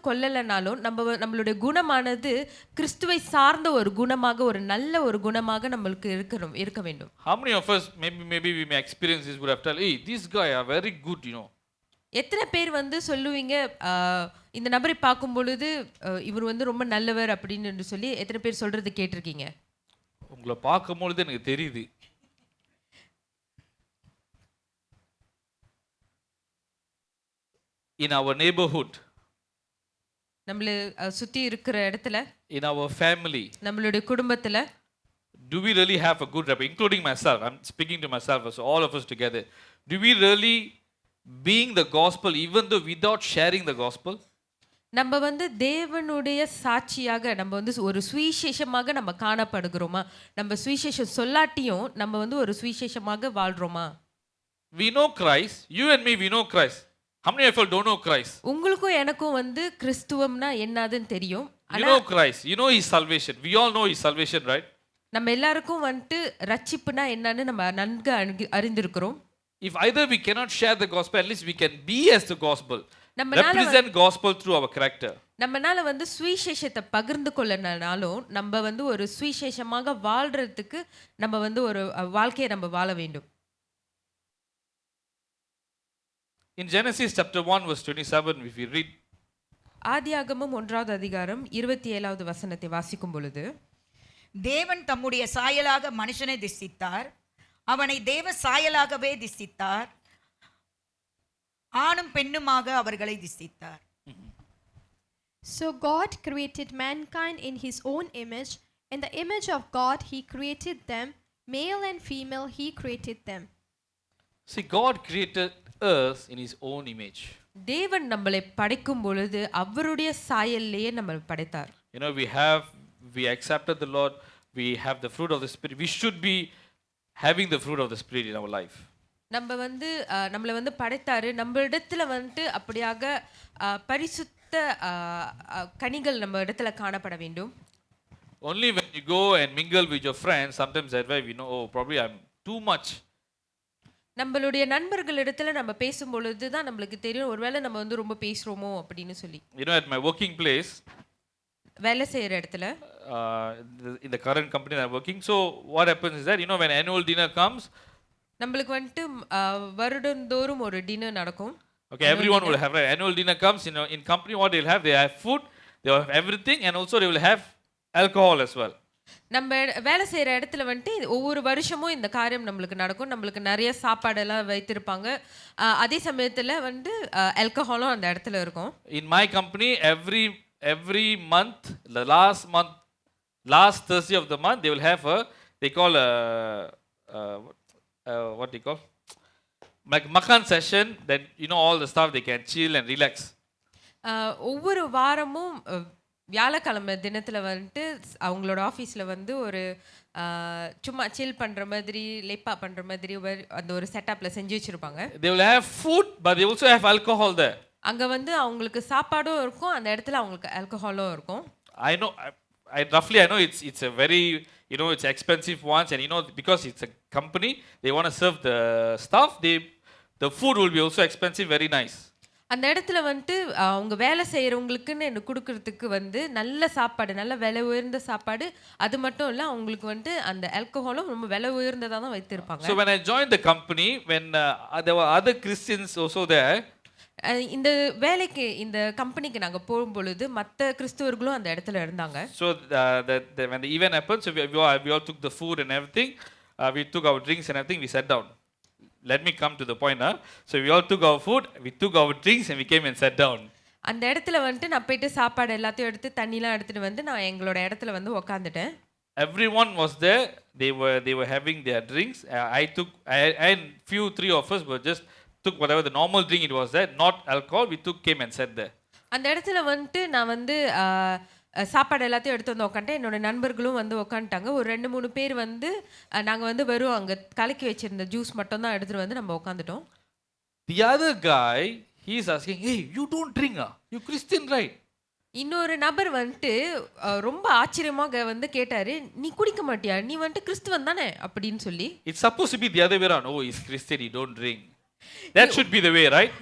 S2: கொள்ளலனாலும் நம்மளுடைய குணமானது கிறிஸ்துவை சார்ந்த ஒரு குணமாக, ஒரு நல்ல ஒரு குணமாக நம்மளுக்கு இருக்க வேண்டும்.
S1: How many of us maybe we may experience this, would have told, hey, this guy are very good, you know.
S2: எத்தனை பேர் வந்து சொல்லுவீங்க இந்த நபரை பார்க்கும் பொழுது இவர் வந்து ரொம்ப நல்லவர் அப்படின்னு சொல்லி எத்தனை பேர் சொல்றது கேட்டிருக்கீங்க?
S1: உங்களை பார்க்கும்பொழுது எனக்கு தெரியுது. In our neighborhood,
S2: நம்மள சுத்தி இருக்கிற இடத்துல,
S1: in our family,
S2: நம்மளுடைய குடும்பத்துல,
S1: do we really have a good rapport, including myself? I'm speaking to myself, so all of us together. Do we really being the gospel even though without sharing the gospel?
S2: நம்ம வந்து தேவனுடைய சாட்சியாக நம்ம வந்து ஒரு சுவிசேஷமாக நம்ம காணப்படுகிறோமா? நம்ம சுவிசேஷம் சொல்லாட்டியும் நம்ம வந்து ஒரு சுவிசேஷமாக வாழ்றோமா?
S1: We know Christ, you and me, we know Christ. How many of you don't know Christ?
S2: உங்களுக்கும் எனக்கும் வந்து கிறிஸ்துவம்னா என்னதுன்னு தெரியும்.
S1: You know Christ, you know his salvation. We all know his salvation, right?
S2: நம்ம எல்லாருக்கும் வந்து ரட்சிப்புனா என்னன்னு நம்ம நன்கு அறிந்திருக்கிறோம்.
S1: If either we cannot share the gospel, at least we can be as the gospel.
S2: நம்மனால
S1: represent gospel through our character.
S2: நம்மனால வந்து சுவிசேஷத்தை பகிர்ந்து கொள்ளனாலும் நம்ம வந்து ஒரு சுவிசேஷமாக வாழ்றதுக்கு நம்ம வந்து ஒரு வாழ்க்கையை நம்ம வாழ வேண்டும்.
S1: In Genesis chapter 1 verse 27, if we read,
S2: ஆதியாகமம் 1வது அதிகாரம் 27வது வசனத்தை வாசிக்கும் பொழுது,
S3: தேவன் தம்முடைய சாயலாக மனுஷனை திசித்தார், அவனை தேவ சாயலாகவே திசித்தார், ஆணும் பெண்ணுமாக அவர்களை திசித்தார்.
S4: So God created mankind in his own image. In the image of God he created them, male and female he created them.
S1: see, God created us in his own image.
S2: தேவன் நம்மளை படைக்கும் பொழுது அவருடைய சாயல்லையே நம்மளை படைத்தார்.
S1: You know, we accepted the Lord, we have the fruit of the Spirit. We should be having the fruit of the Spirit in our life.
S2: நம்ம வந்து நம்மளை வந்து படைத்தாரு, நம்ம இடத்துல வந்துட்டு அப்படியாக பரிசுத்த கனிகள் நம்ம இடத்துல காணப்பட வேண்டும்.
S1: Only when you go and mingle with your friends, sometimes that way we know, oh, probably I'm too much.
S2: நம்மளுடைய நண்பர்கள் இடத்துல நம்ம பேசும் பொழுது தான் நம்மளுக்கு தெரியும் ஒருவேளை நம்ம வந்து ரொம்ப பேசுறோமோ அப்படின்னு சொல்லி.
S1: You know, at my working place,
S2: வேலை செய்யற இடத்துல,
S1: in the current company that I'm working, so what happens is that, you know, when annual dinner comes,
S2: நம்மளுக்கு வந்துட்டு வருடந்தோறும் ஒரு டின்னர் நடக்கும்.
S1: okay, everyone will have, right? Annual dinner comes, you know, in company what they'll have, they have food, they will have everything, and also they will have alcohol as well.
S2: நம்ம வேலை செய்யற இடத்துல வந்துட்டு ஒவ்வொரு வருஷமும் இந்த காரியம் நம்மளுக்கு நடக்கும். நம்மளுக்கு நிறைய சாப்பாடெல்லாம் வைத்திருப்பாங்க. அதே சமயத்துல வந்து ஆல்கஹாலும் அந்த இடத்துல இருக்கும்.
S1: In my company, every month, the last Thursday of the month, they will have they call what they call, like makan session, then you know all the stuff they can chill and relax.
S2: ஒவ்வொரு வாரமும் வியாழக்கிழமை தினத்துல வந்துட்டு அவங்களோட ஆஃபீஸில் வந்து ஒரு சும்மா சில் பண்ற மாதிரி லேப்பா பண்ற மாதிரி அந்த ஒரு செட்டப்ல செஞ்சு வச்சிருப்பாங்க.
S1: They will have food, but they also have alcohol there.
S2: அங்க வந்து அவங்களுக்கு சாப்பாடும் இருக்கும், அந்த இடத்துல அவங்களுக்கு ஆல்கஹாலும் இருக்கும்.
S1: I know, I know it's a very, you know, it's expensive ones, and you know, because it's a company, they want to serve the stuff. The food will be also expensive, very nice.
S2: அந்த இடத்துல வந்துட்டு அவங்க வேலை செய்கிறவங்களுக்குன்னு எனக்கு கொடுக்கறதுக்கு வந்து நல்ல சாப்பாடு, நல்ல விலை உயர்ந்த சாப்பாடு, அது மட்டும் இல்லை அவங்களுக்கு வந்துட்டு அந்த ஆல்கஹாலும் ரொம்ப விலை உயர்ந்ததாக தான் வைத்திருப்பாங்க.
S1: So when I joined the company, when there were other Christians also there,
S2: இந்த வேலைக்கு இந்த கம்பெனிக்கு நாங்கள் போகும்பொழுது மற்ற கிறிஸ்துவர்களும் அந்த இடத்துல இருந்தாங்க.
S1: So when the event happened, so we all took the food and everything, we took our drinks and everything, we sat down. Let me come to the point now. So we all took our food, we took our drinks, and we came and sat down.
S2: அந்த இடத்துல வந்துட்டு நான் போயிட்டு சாப்பாடு எல்லாத்தையும் எடுத்து தண்ணிலாம் எடுத்துட்டு வந்து நான் எங்களோட இடத்துல வந்து உட்காந்துட்டேன்.
S1: Everyone was there. They were having their drinks. And three of us were just took whatever the normal drink it was there, not alcohol. We came and sat there.
S2: அந்த இடத்துல வந்துட்டு நான் வந்து சாப்பாடு எல்லாத்தையும் எடுத்து வந்து உட்காந்துட்டேன். என்னோட நண்பர்களும் வந்து உட்காந்துட்டாங்க. ஒரு 2-3 பேர் வந்து நாங்கள் வந்து வெறும் அங்கே கலக்கி வச்சிருந்த ஜூஸ் மட்டும் தான் எடுத்துட்டு வந்து நம்ம உட்காந்துட்டோம்.
S1: The other guy, he is asking, hey, you don't drink, you Christian, right?
S2: இன்னொரு நபர் வந்துட்டு ரொம்ப ஆச்சரியமாக வந்து கேட்டாரு, நீ குடிக்க மாட்டியா, நீ வந்துட்டு கிறிஸ்துவன் தானே அப்படின்னு சொல்லி.
S1: It's supposed to be the other way around. Oh, he's Christian, he don't drink. That should be the way, right?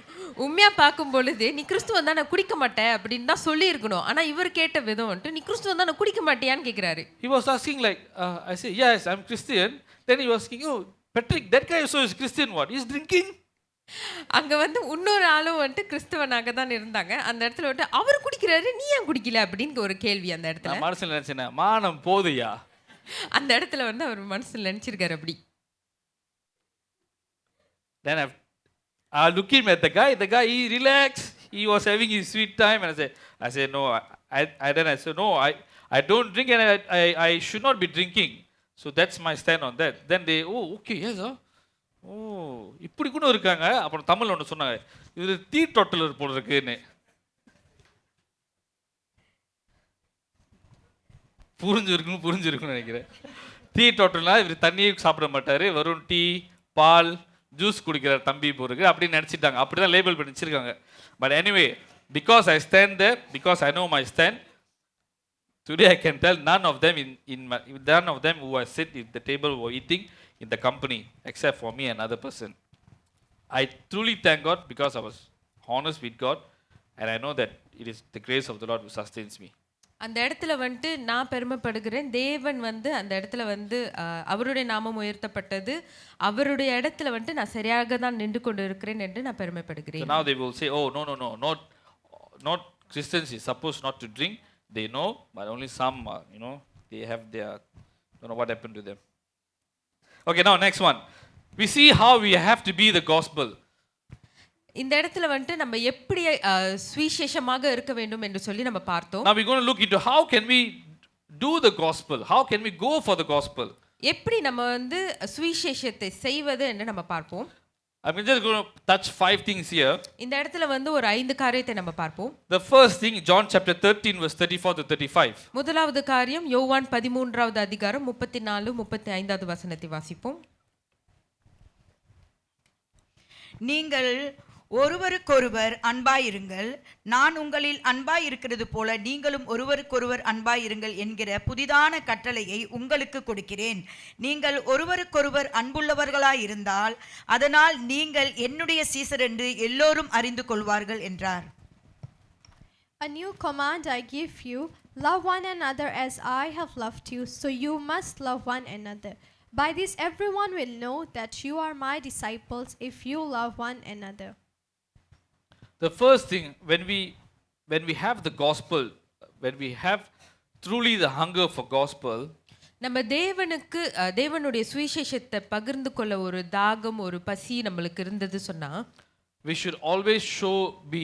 S2: உண்மையா பார்க்கும் பொழுது நீ கிறிஸ்துவன் தானே குடிக்க மாட்டேன் அப்படின்னு தான் சொல்லி இருக்கணும். ஆனா இவர் கேட்ட விதம் வந்துட்டு நீ கிறிஸ்துவன் தானே குடிக்க மாட்டியான்னு கேட்கிறாரு.
S1: He was asking like, I say, yes, I'm Christian. Then he was asking, oh, Patrick, that guy also is Christian, what? He's drinking?
S2: அங்க வந்து இன்னொரு ஆளும் வந்துட்டு கிறிஸ்துவனாக தான் இருந்தாங்க. அந்த இடத்துல வந்துட்டு அவர் குடிக்கிறாரு, நீ ஏன் குடிக்கல அப்படின்னு ஒரு கேள்வி அந்த இடத்துல.
S1: நான் மனசுல நினைச்சேன், மானம் போதையா.
S2: அந்த இடத்துல வந்து அவர் மனசுல நினைச்சிருக்காரு அப்படி.
S1: Then I look him at the guy, he relaxed, he was having his sweet time, and I said no, I said no, I don't drink, and I should not be drinking. So that's my stand on that. Then they, oh, okay, yes, oh, இப்படி கூட இருக்காங்க. அப்புறம் தமிழ்ல ஒன்று சொன்னாங்க, இது tea totaller போல இருக்குன்னு. புரிஞ்சிருக்குன்னு நினைக்கிறேன். டீ டோட்டல்னா இவர் தண்ணியே சாப்பிட மாட்டாரு, வெறும் டீ, பால், ஜூஸ் குடிக்கிற தம்பி போருக்கு அப்படின்னு நினச்சிட்டாங்க. அப்படி தான் லேபிள் பண்ணி வச்சிருக்காங்க. But anyway, because I stand there, because I know my stand, today I can tell none of them who are sit at the table were eating in the company except for me and another person. I truly thank God because I was honest with God. and I know that it is the grace of the Lord who sustains me.
S2: அந்த இடத்துல வந்துட்டு நான் பெருமைப்படுகிறேன். தேவன் வந்து அந்த இடத்துல வந்து அவருடைய நாமம் உயர்த்தப்பட்டது. அவருடைய இடத்துல வந்துட்டு நான் சரியாக தான் நின்று கொண்டு இருக்கிறேன் என்று நான்
S1: So
S2: பெருமைப்படுகிறேன்.
S1: now they will say, oh, no, not Christians is supposed not to drink. They know, but only some, they have their, don't know what happened to them. Okay, now next one. We see how we have to be the gospel.
S2: இந்த இடத்துல வந்துட்டு நம்ம எப்படி சுவிசேஷமாக இருக்க வேண்டும் என்று சொல்லி நம்ம பார்த்தோம்.
S1: Now we're going to look into how can we do the gospel? How can we go for the gospel?
S2: எப்படி நம்ம வந்து சுவிசேஷத்தை செய்வது என்று நம்ம பார்ப்போம்.
S1: I'm just going to touch 5 things here.
S2: இந்த இடத்துல வந்து ஒரு 5 காரியத்தை நம்ம பார்ப்போம்.
S1: The first thing, John chapter 13 verse 34 to 35.
S2: முதலாவது காரியம் யோவான் 13வது அதிகாரம் 34 35வது வசனத்தை வாசிப்போம்.
S3: நீங்கள் ஒருவருக்கொருவர் அன்பாயிருங்கள், நான் உங்களில் அன்பாயிருக்கிறது போல நீங்களும் ஒருவருக்கொருவர் அன்பாயிருங்கள் என்கிற புதிதான கட்டளையை உங்களுக்கு கொடுக்கிறேன். நீங்கள் ஒருவருக்கொருவர் அன்புள்ளவர்களாயிருந்தால் அதனால் நீங்கள் என்னுடைய சீசர் என்று எல்லோரும் அறிந்து கொள்வார்கள் என்றார்.
S4: A new command I give you, love one another as I have loved you, so you must love one another. By this everyone will know that you are my disciples if you love one another.
S1: The first thing, when we have the gospel, when we have truly the hunger for gospel,
S2: நம்ம தேவனுடைய சுவிசேஷத்தை பகிர்ந்து கொள்ள ஒரு தாகம் ஒரு பசி நம்மளுக்கு இருந்தது சொன்னா,
S1: we should always be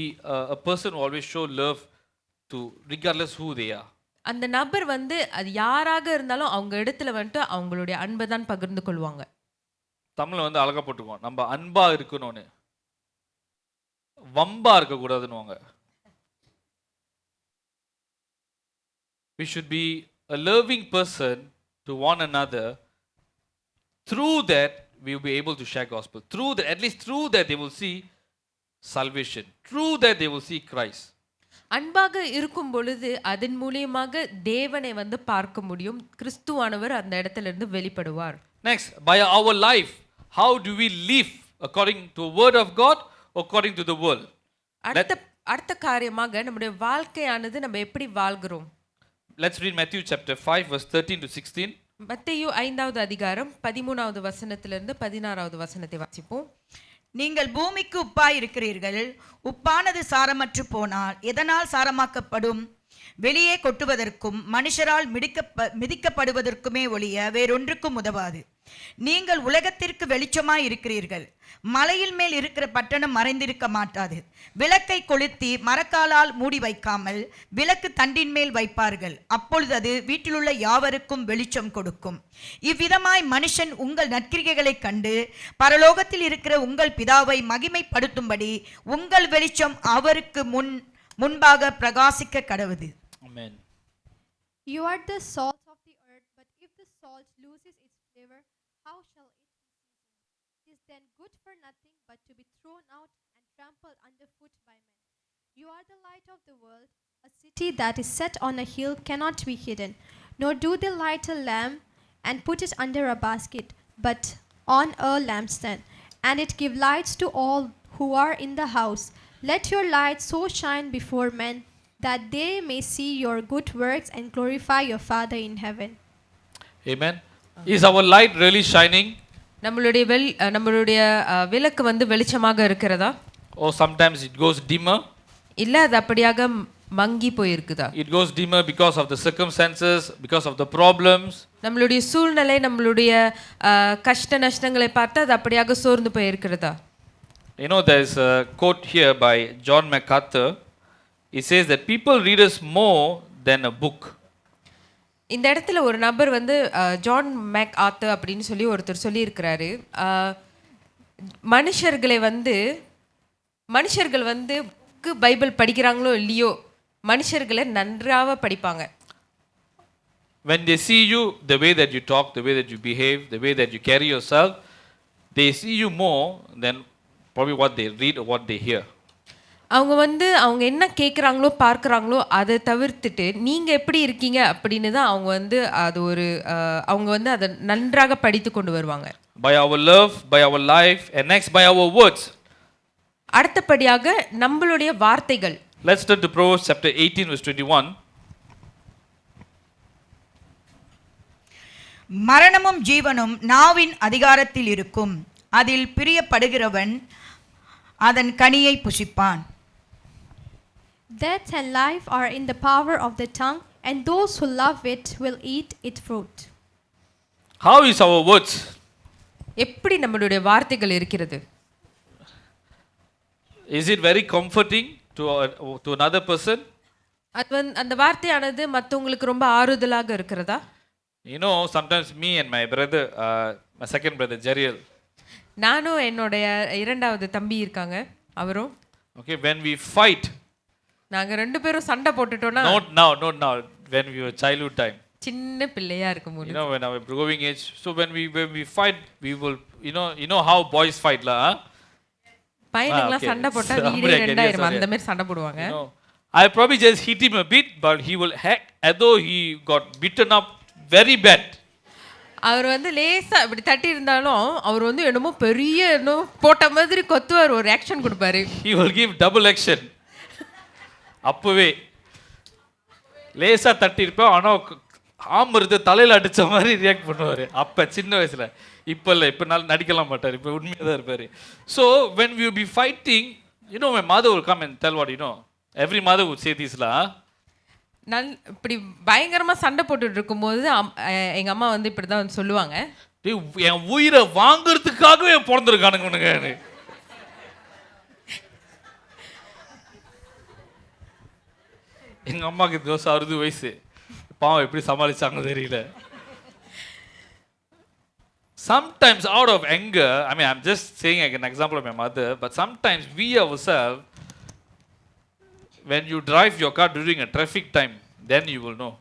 S1: a person who always show love to regardless who they are.
S2: அந்த நபர் வந்து அது யாராக இருந்தாலும் அவங்க இடத்துல வந்துட்டு அவங்களுடைய அன்பை தான் பகிர்ந்து கொள்வாங்க.
S1: தமிழ்ல வந்து அழகா போட்டுக்குவோம், நம்ம அன்பா இருக்கணும்னு, வம்பா இருக்க கூடாதுன்னு. We should be a loving person to one another. Through that we will be able to share gospel. Through that, at least through that, they will see salvation. Through that they will see Christ.
S2: அன்பாக இருக்கும் பொழுது அதன் மூலமாக தேவனை வந்து பார்க்க முடியும். கிறிஸ்துவானவர் அந்த இடத்துல இருந்து வெளிப்படுவார்.
S1: Next, by our life, how do we live according to the word of God, according to the world?
S2: அடுத்த காரியமாக நம்முடைய வாழ்க்கையானது நம்ம எப்படி வாழ்கிறோம்.
S1: Let's read Matthew chapter 5 verse 13 to 16.
S2: மத்தேயு 5வது அதிகாரம் 13வது வசனத்திலிருந்து 16வது வசனத்தை வாசிப்போம்.
S3: நீங்கள் பூமிக்கு உப்பாய் இருக்கிறீர்கள். உப்பானது சாரமற்று போனால் எதனால் சாரமாக்கப்படும்? வெளியே கொட்டுவதற்கும் மனுஷரால் மிதிக்கப்படுவதற்குமே ஒழிய வேறொன்றுக்கும் உதவாது. நீங்கள் உலகத்திற்கு வெளிச்சமாய் இருக்கிறீர்கள். மலையில் மேல் இருக்கிற பட்டணம் மறைந்திருக்க மாட்டாது. விளக்கை கொளுத்தி மரக்காலால் மூடி வைக்காமல் விளக்கு தண்டின் மேல் வைப்பார்கள். அப்பொழுது அது வீட்டிலுள்ள யாவருக்கும் வெளிச்சம் கொடுக்கும். இவ்விதமாய் மனுஷன் உங்கள் நற்கிரியைகளைக் கண்டு பரலோகத்தில் இருக்கிற உங்கள் பிதாவை மகிமைப்படுத்தும்படி உங்கள் வெளிச்சம் அவருக்கு முன்பாக பிரகாசிக்க கடவுது.
S1: Amen.
S4: You are the salt of the earth, but if the salt loses its flavor, how shall it be seasoned? It is then good for nothing but to be thrown out and trampled underfoot by men. You are the light of the world. A city that is set on a hill cannot be hidden. Nor do they light a lamp and put it under a basket, but on a lampstand, and it give light to all who are in the house. Let your light so shine before men, that they may see your good works and glorify your Father in heaven.
S1: Amen. Is our light really shining?
S2: நம்மளுடைய விளக்கு வந்து வெளிச்சமாக இருக்கிறதா?
S1: Or sometimes it goes dimmer?
S2: இல்ல அது அப்படியாக மங்கி போயிருக்குதா?
S1: It goes dimmer because of the circumstances, because of the problems.
S2: நம்மளுடைய சூழ்நிலை, நம்மளுடைய கஷ்ட நஷ்டங்களை பார்த்து அது அப்படியாக சோர்ந்து போயிருக்கிறதா?
S1: You know, there is a quote here by John MacArthur. He says that people read us more than a book.
S2: இந்த இடத்துல ஒரு நபர் வந்து ஜான் மேக் ஆத்தர் அப்படின்னு சொல்லி ஒருத்தர் சொல்லியிருக்கிறாரு. மனுஷர்கள் வந்து பைபிள் படிக்கிறாங்களோ இல்லையோ, மனுஷர்களை நன்றாக படிப்பாங்க.
S1: When they see you, the way that you talk, the way that you behave, the way that you carry yourself, they see you more than probably what they read or what they hear.
S2: அவங்க என்ன கேட்குறாங்களோ பார்க்குறாங்களோ அதை தவிர்த்துட்டு நீங்கள் எப்படி இருக்கீங்க அப்படின்னு தான் அவங்க வந்து அதை நன்றாக படித்து கொண்டு வருவாங்க.
S1: By our love, by our life, and next by our words.
S2: அடுத்தபடியாக நம்மளுடைய வார்த்தைகள்.
S1: Let's turn to Proverbs chapter 18 verse 21.
S3: மரணமும் ஜீவனும் நாவின் அதிகாரத்தில் இருக்கும், அதில் பிரியப்படுகிறவன் அதன் கனியை புசிப்பான்.
S4: Death and life are in the power of the tongue, and those who love it will eat its fruit.
S1: How is our words?
S2: எப்படி நம்மளுடைய வார்த்தைகள் இருக்கிறது?
S1: Is it very comforting to another person?
S2: அது வந்து அந்த வார்த்தையானது மற்றவங்களுக்கு ரொம்ப ஆறுதலாக இருக்கிறதா?
S1: You know, sometimes me and my brother, my second brother Jeriel,
S2: நானும் என்னுடைய இரண்டாவது தம்பி இருக்காங்க, அவரும்
S1: okay, when we fight,
S2: நாங்க ரெண்டு பேரும் சண்டை போட்டுட்டோம்னா,
S1: not now, when we were childhood time,
S2: சின்ன பிள்ளையா இருக்கும்போது,
S1: you know, when our growing age, so when we fight, we will, you know how boys fight la,
S2: பையனுங்களாம்
S1: okay.
S2: சண்டை போட்டா
S1: Sorry,
S2: வீடே
S1: okay,
S2: ரெண்டாயிரம்
S1: sorry.
S2: அந்த மாதிரி சண்டை போடுவாங்க.
S1: you know, I probably just hit him a bit, but he will act as though he got beaten up very bad.
S2: அவர் வந்து லேசா இப்படி தட்டி இருந்தாலும் அவர் வந்து என்னமோ பெரிய என்னமோ போட்ட மாதிரி கொத்துவார், ஒரு ஆக்ஷன் கொடுப்பாரு.
S1: He will give double action. அப்பவே லேசா தட்டி இருப்பேன், ஆனால் ஆம் இருந்து தலையில் அடித்த மாதிரி ரியாக்ட் பண்ணுவார். அப்போ சின்ன வயசில், இப்போ இல்லை, இப்போ நாள் நடிக்கலாம் மாட்டார், இப்போ உண்மையாக தான் இருப்பார். So when we be fighting, you know my mother will come and tell what, you know, every mother would say this la.
S2: நான் இப்படி பயங்கரமா சண்டை போட்டுட்டு இருக்கும்போது எங்க அம்மா வந்து இப்படிதான் வந்து சொல்லுவாங்க,
S1: என் உயிரை வாங்குறதுக்காகவே பிறந்திருக்கானுங்க. எங்க அம்மாக்கு தோசை 60 வயசு, பாவம் எப்படி சமாளிச்சாங்க தெரியல. Sometimes out of anger, I mean, I'm just saying like an example of my mother, but sometimes we ourselves, when you drive your car during a traffic time, then you will know.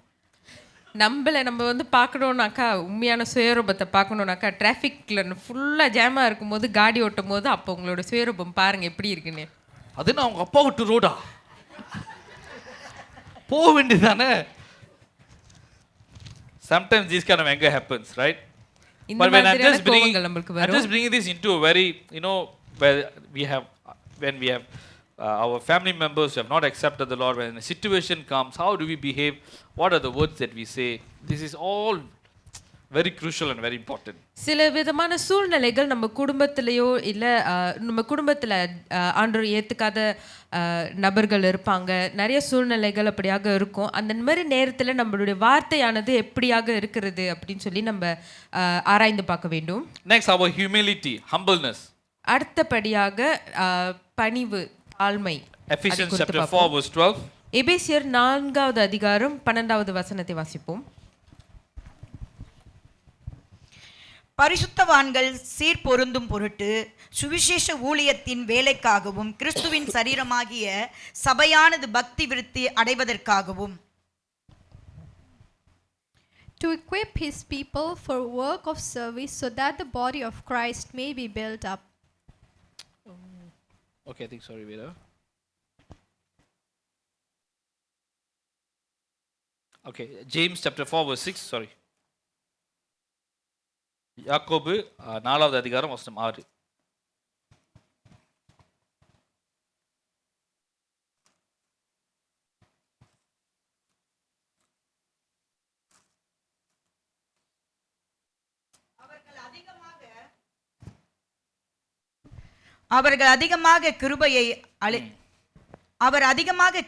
S2: நம்ம வந்து பார்க்கணுன்னாக்கா, உண்மையான சுயரூபத்தை பார்க்கணுன்னாக்கா, டிராஃபிக்ல ஃபுல்லாக ஜாமாக இருக்கும்போது காடி ஓட்டும் போது அப்போ உங்களோட சுயரூபம் பாருங்க எப்படி இருக்குன்னு.
S1: அது நான் அவங்க அப்பா விட்டு ரோடா போக வேண்டியதானே. Sometimes this kind of anger happens, right?
S2: இந்த மாதிரியான கோபங்கள் நமக்கு
S1: I'm
S2: வரும்.
S1: just bringing this into a very, you know, where when we have our family members who have not accepted the Lord, when a situation comes, how do we behave? What are the words that we say? This is all very crucial and very important.
S2: சில விதமான சூழ்நிலைகள் நம்ம குடும்பத்திலேயோ இல்லை நம்ம குடும்பத்தில் ஆண்டவர் ஏற்றுக்காத நபர்கள் இருப்பாங்க, நிறைய சூழ்நிலைகள் அப்படியாக இருக்கும். அந்த மாதிரி நேரத்தில் நம்மளுடைய வார்த்தையானது எப்படியாக இருக்கிறது அப்படின்னு சொல்லி நம்ம ஆராய்ந்து பார்க்க வேண்டும்.
S1: Next, our humility, humbleness.
S2: அடுத்தபடியாக பணிவு, தாழ்மை.
S1: Ephesians chapter 4 verse 12.
S2: எபேசியர் 4வது அதிகாரம் 12வது வசனத்தை வாசிப்போம்.
S3: பரிசுத்தவான்கள் சீர்பொருந்தும் பொருட்டு சுவிசேஷ ஊழியத்தின் வேலைக்காகவும் கிறிஸ்துவின் சரீரமாகிய சபையானது பக்தி விருத்தி அடைவதற்காகவும்,
S4: To equip his people for work of service, so that the body of Christ may be built up.
S1: Okay, I think sorry, Vera. Okay, James chapter 4 verse 6, sorry. யாக்கோபு 4வது அதிகாரம் வசனம் 6.
S3: அவர் அதிகமாக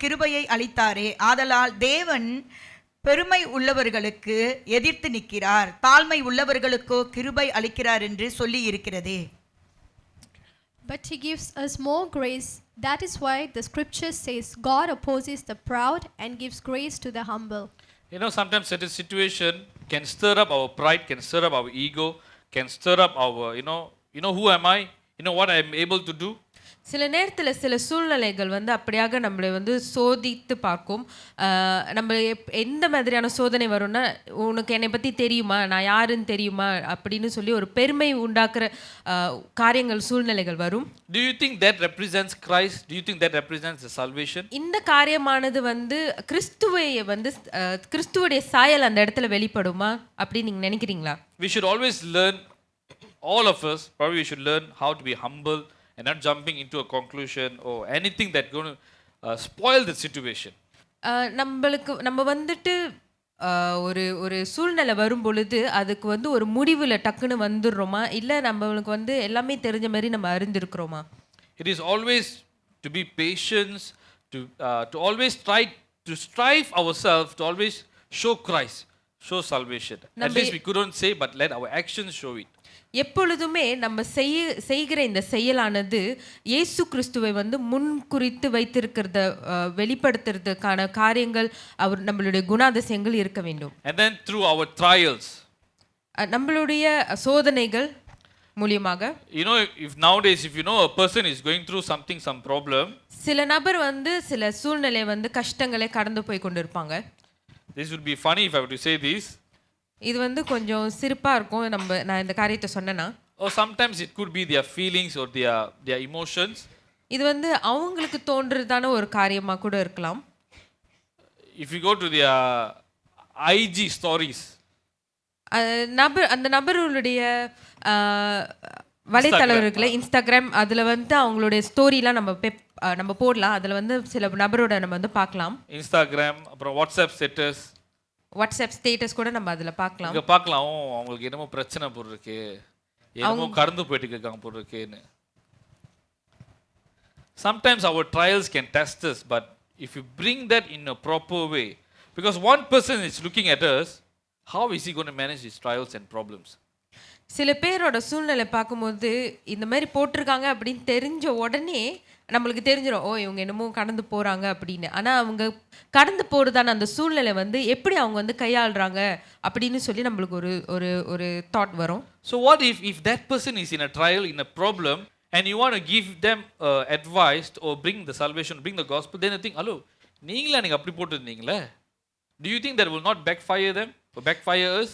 S3: கிருபையை அளித்தாரே, ஆதலால் தேவன் பெருமை உள்ளவர்களுக்கு எதிர்த்து நிற்கிறார், தாழ்மை உள்ளவர்களுக்கோ கிருபை அளிக்கிறார் என்று சொல்லி இருக்கிறதே.
S4: But he gives us more grace. That is why the scripture says, God opposes the proud and gives grace to the humble.
S1: You know, sometimes certain situation can stir up our pride, can stir up our ego, can stir up our, you know who am I? You know what I am able to do?
S2: சில நேரத்தில் சில சூழ்நிலைகள் வந்து அப்படியாக நம்மளை வந்து சோதித்து பார்க்கும். நம்ம எந்த மாதிரியான சோதனை வரும்னா, உனக்கு என்னை பற்றி தெரியுமா, நான் யாருன்னு தெரியுமா அப்படின்னு சொல்லி ஒரு பெருமை உண்டாக்குற காரியங்கள், சூழ்நிலைகள் வரும்.
S1: Do you think that represents Christ? Do you think that represents the salvation?
S2: இந்த காரியமானது வந்து கிறிஸ்துவை வந்து கிறிஸ்துவுடைய சாயல் அந்த இடத்துல வெளிப்படுமா அப்படின்னு நீங்கள் நினைக்கிறீங்களா?
S1: We should always learn, all of us probably we should learn how to be humble and not jumping into a conclusion or anything that going to spoil the situation.
S2: நம்ம வந்துட்டு ஒரு ஒரு சூழ்நிலை வரும் பொழுது அதுக்கு வந்து ஒரு முடிவில் டக்குன்னு வந்துடுறோமா இல்லை நம்மளுக்கு வந்து எல்லாமே தெரிஞ்ச மாதிரி நம்ம அறிந்திருக்கிறோமா?
S1: It is always to be patient, to always try to strive ourselves to always show Christ, show salvation. At least we couldn't say, but let our actions show it.
S2: எப்பொழுதுமே நம்ம செய்கிற இந்த செயலானது இயேசு கிறிஸ்துவை வந்து முன் குறித்து வைத்திருக்கிறத வெளிப்படுத்துறதுக்கான காரியங்கள் அவர் நம்மளுடைய குணாதிசயங்கள் இருக்க வேண்டும்.
S1: And then through our trials,
S2: நம்மளுடைய சோதனைகள் மூலமாக,
S1: if nowadays if you know a person is going through some problem,
S2: சில நபர் வந்து சில சூழ்நிலை வந்து கஷ்டங்களை கடந்து போய் கொண்டிருப்பாங்க.
S1: This would be funny if I were to say this.
S2: இது வந்து கொஞ்சம் சிரிப்பா இருக்கும் நான் இந்த காரியத்தை சொன்னேன்னா.
S1: Or sometimes it could be their feelings or their emotions.
S2: இது வந்து அவங்களுக்கு தோன்றதான ஒரு காரியமா கூட இருக்கலாம்.
S1: If you go to their IG stories,
S2: அந்த நபர்களுடைய வலைத்தளங்களை இன்ஸ்டாகிராம் அதுல வந்து அவங்களுடைய ஸ்டோரிலாம் நம்ம போடலாம். அதுல வந்து சில நபரோட நம்ம வந்து பார்க்கலாம்.
S1: இன்ஸ்டாகிராம் அப்புறம்
S2: வாட்ஸ்அப் ஸ்டேட்டஸ் கூட நம்ம அதுல பார்க்கலாம்.
S1: இங்க பார்க்கலாம் அவங்களுக்கு என்னமோ பிரச்சனை போல இருக்கு, என்னமோ கடந்து போயிட்டு இருக்காங்க போல இருக்குன்னு. Sometimes our trials can test us, but if you bring that in a proper way, because one person is looking at us, how is he going to manage his trials and problems?
S2: சில பேரோட சூழ்நிலை பார்க்கும்போது இந்த மாதிரி போட்டிருக்காங்க அப்படின்னு தெரிஞ்ச உடனே நம்மளுக்கு தெரிஞ்சிடும், இவங்க என்னமோ கடந்து போகிறாங்க அப்படின்னு. ஆனால் அவங்க கடந்து போகிறதான அந்த சூழ்நிலை வந்து எப்படி அவங்க வந்து கையாளுறாங்க அப்படின்னு சொல்லி நம்மளுக்கு ஒரு ஒரு ஒரு தாட் வரும்.
S1: So what if that person is in a trial, in a problem, and you want to give them advice or bring the salvation, bring the gospel, then you think, hello, நீங்களா நீங்கள் அப்படி போட்டுருந்தீங்களே, do you think that will not backfire them or backfire us?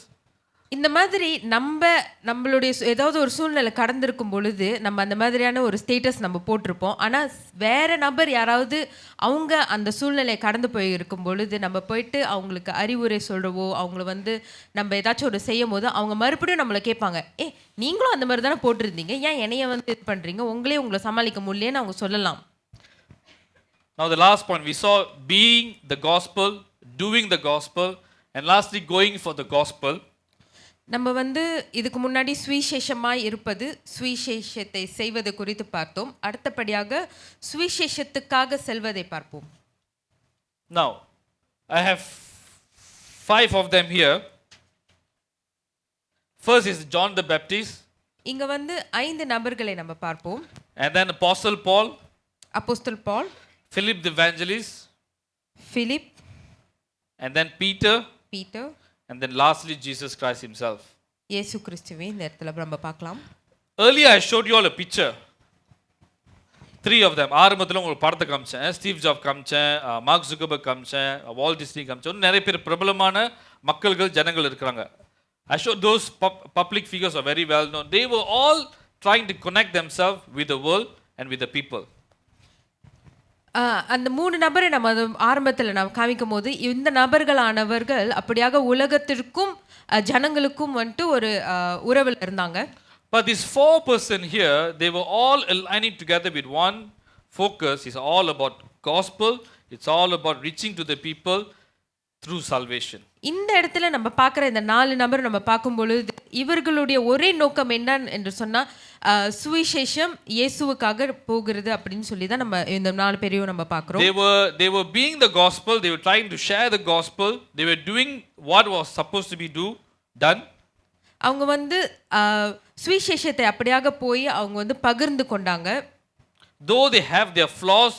S2: இந்த மாதிரி நம்மளுடைய ஏதாவது ஒரு சூழ்நிலை கடந்திருக்கும் பொழுது நம்ம அந்த மாதிரியான ஒரு ஸ்டேட்டஸ் நம்ம போட்டிருப்போம். ஆனால் வேற நபர் யாராவது அவங்க அந்த சூழ்நிலை கடந்து போயிருக்கும் பொழுது நம்ம போயிட்டு அவங்களுக்கு அறிவுரை சொல்கிறவோ அவங்கள வந்து நம்ம ஏதாச்சும் ஒரு செய்யும் போது அவங்க மறுபடியும் நம்மளை கேட்பாங்க, நீங்களும் அந்த மாதிரி தானே போட்டிருந்தீங்க, ஏன் என்னைய வந்து இது பண்ணுறீங்க, உங்களை சமாளிக்க முடியலன்னு அவங்க சொல்லலாம்.
S1: Now the last point we saw, being the gospel, doing the gospel, and lastly going for the gospel.
S2: நம்ம வந்து இதுக்கு முன்னாடி சுவிசேஷமாய் இருப்பது, சுவிசேஷத்தை செய்வது குறித்து பார்த்தோம். அடுத்தபடியாக சுவிசேஷத்துக்காக செல்வதை பார்ப்போம்.
S1: Now I have 5 of them here. First is John the Baptist.
S2: இங்க வந்து 5 நபர்களை நம்ம பார்ப்போம்.
S1: And then Apostle Paul,
S2: apostle Paul,
S1: Philip the evangelist,
S2: Philip,
S1: and then Peter, and then lastly Jesus Christ himself.
S2: இயேசு கிறிஸ்துவை இந்த இடத்துல நம்ம பார்க்கலாம்.
S1: Earlier I showed you all a picture, 3 of them. ஆரம்பத்தில் உங்களுக்கு படத்தை காமிச்சேன், ஸ்டீவ் ஜாப் காமிச்சேன், மார்க் ஜுக்கர்பர்க் காமிச்சேன், வால்ட் டிஸ்னி காமிச்சேன். நிறைய பேர் பிரபலமான ஜனங்கள் இருக்கிறாங்க. I showed those public figures are very well known. They were all trying to connect themselves with the world and with the people.
S2: அந்த 3 நபரை நம்ம ஆரம்பத்தில் நாம் காமிக்கும் போது இந்த நபர்களானவர்கள் அப்படியாக உலகத்திற்கும் ஜனங்களுக்கும் வந்துட்டு ஒரு உறவில் இருந்தாங்க.
S1: But this 4 person here, they were all aligning together with one focus. It's all about gospel. It's all about reaching to the people through salvation.
S2: இந்த இடத்துல நம்ம பார்க்குற இந்த 4 நபர் நம்ம பார்க்கும் பொழுது இவர்களுடைய ஒரே நோக்கம் என்ன என்று சொன்னால் சுவிசேஷம் இயேசுவுக்காக போகிறது அப்படின்னு சொல்லி தான் நம்ம இந்த 4 பேரையும் நம்ம பார்க்குறோம்.
S1: They were being the gospel. They were trying to share the gospel. They were doing what was supposed to be done.
S2: அவங்க வந்து சுவிசேஷத்தை அப்படியாக போய் அவங்க வந்து பகிர்ந்து கொண்டாங்க.
S1: Though they have their flaws,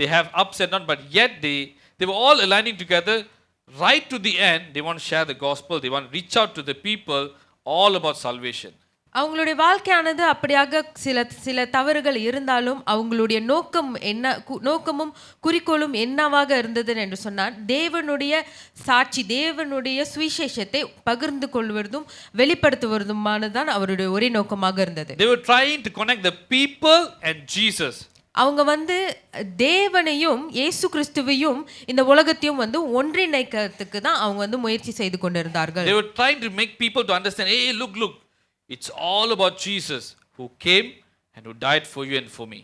S1: they have ups and downs, but yet they were all aligning together. Right to the end, they want to share the gospel. They want to reach out to the people all about salvation.
S2: அவங்களுடைய வாழ்க்கையானது அப்படியாக சில தவறுகள் இருந்தாலும் அவங்களுடைய நோக்கமும் குறிக்கோளும் என்னவாக இருந்தது என்று சொன்னால் தேவனுடைய சாட்சி, தேவனுடைய சுவிசேஷத்தை பகிர்ந்து கொள்வதும் வெளிப்படுத்துவதுமானதான் அவருடைய ஒரே நோக்கமாக இருந்தது.
S1: They were trying to connect the people and Jesus.
S2: அவங்க வந்து தேவனையும் இயேசு கிறிஸ்துவையும் இந்த உலகத்தையும் வந்து ஒன்றிணைக்கிறதுக்கு தான் அவங்க வந்து முயற்சி செய்து கொண்டிருந்தார்கள்.
S1: They were trying to make people to understand, hey, look, it's all about Jesus who came and who died for you and for me.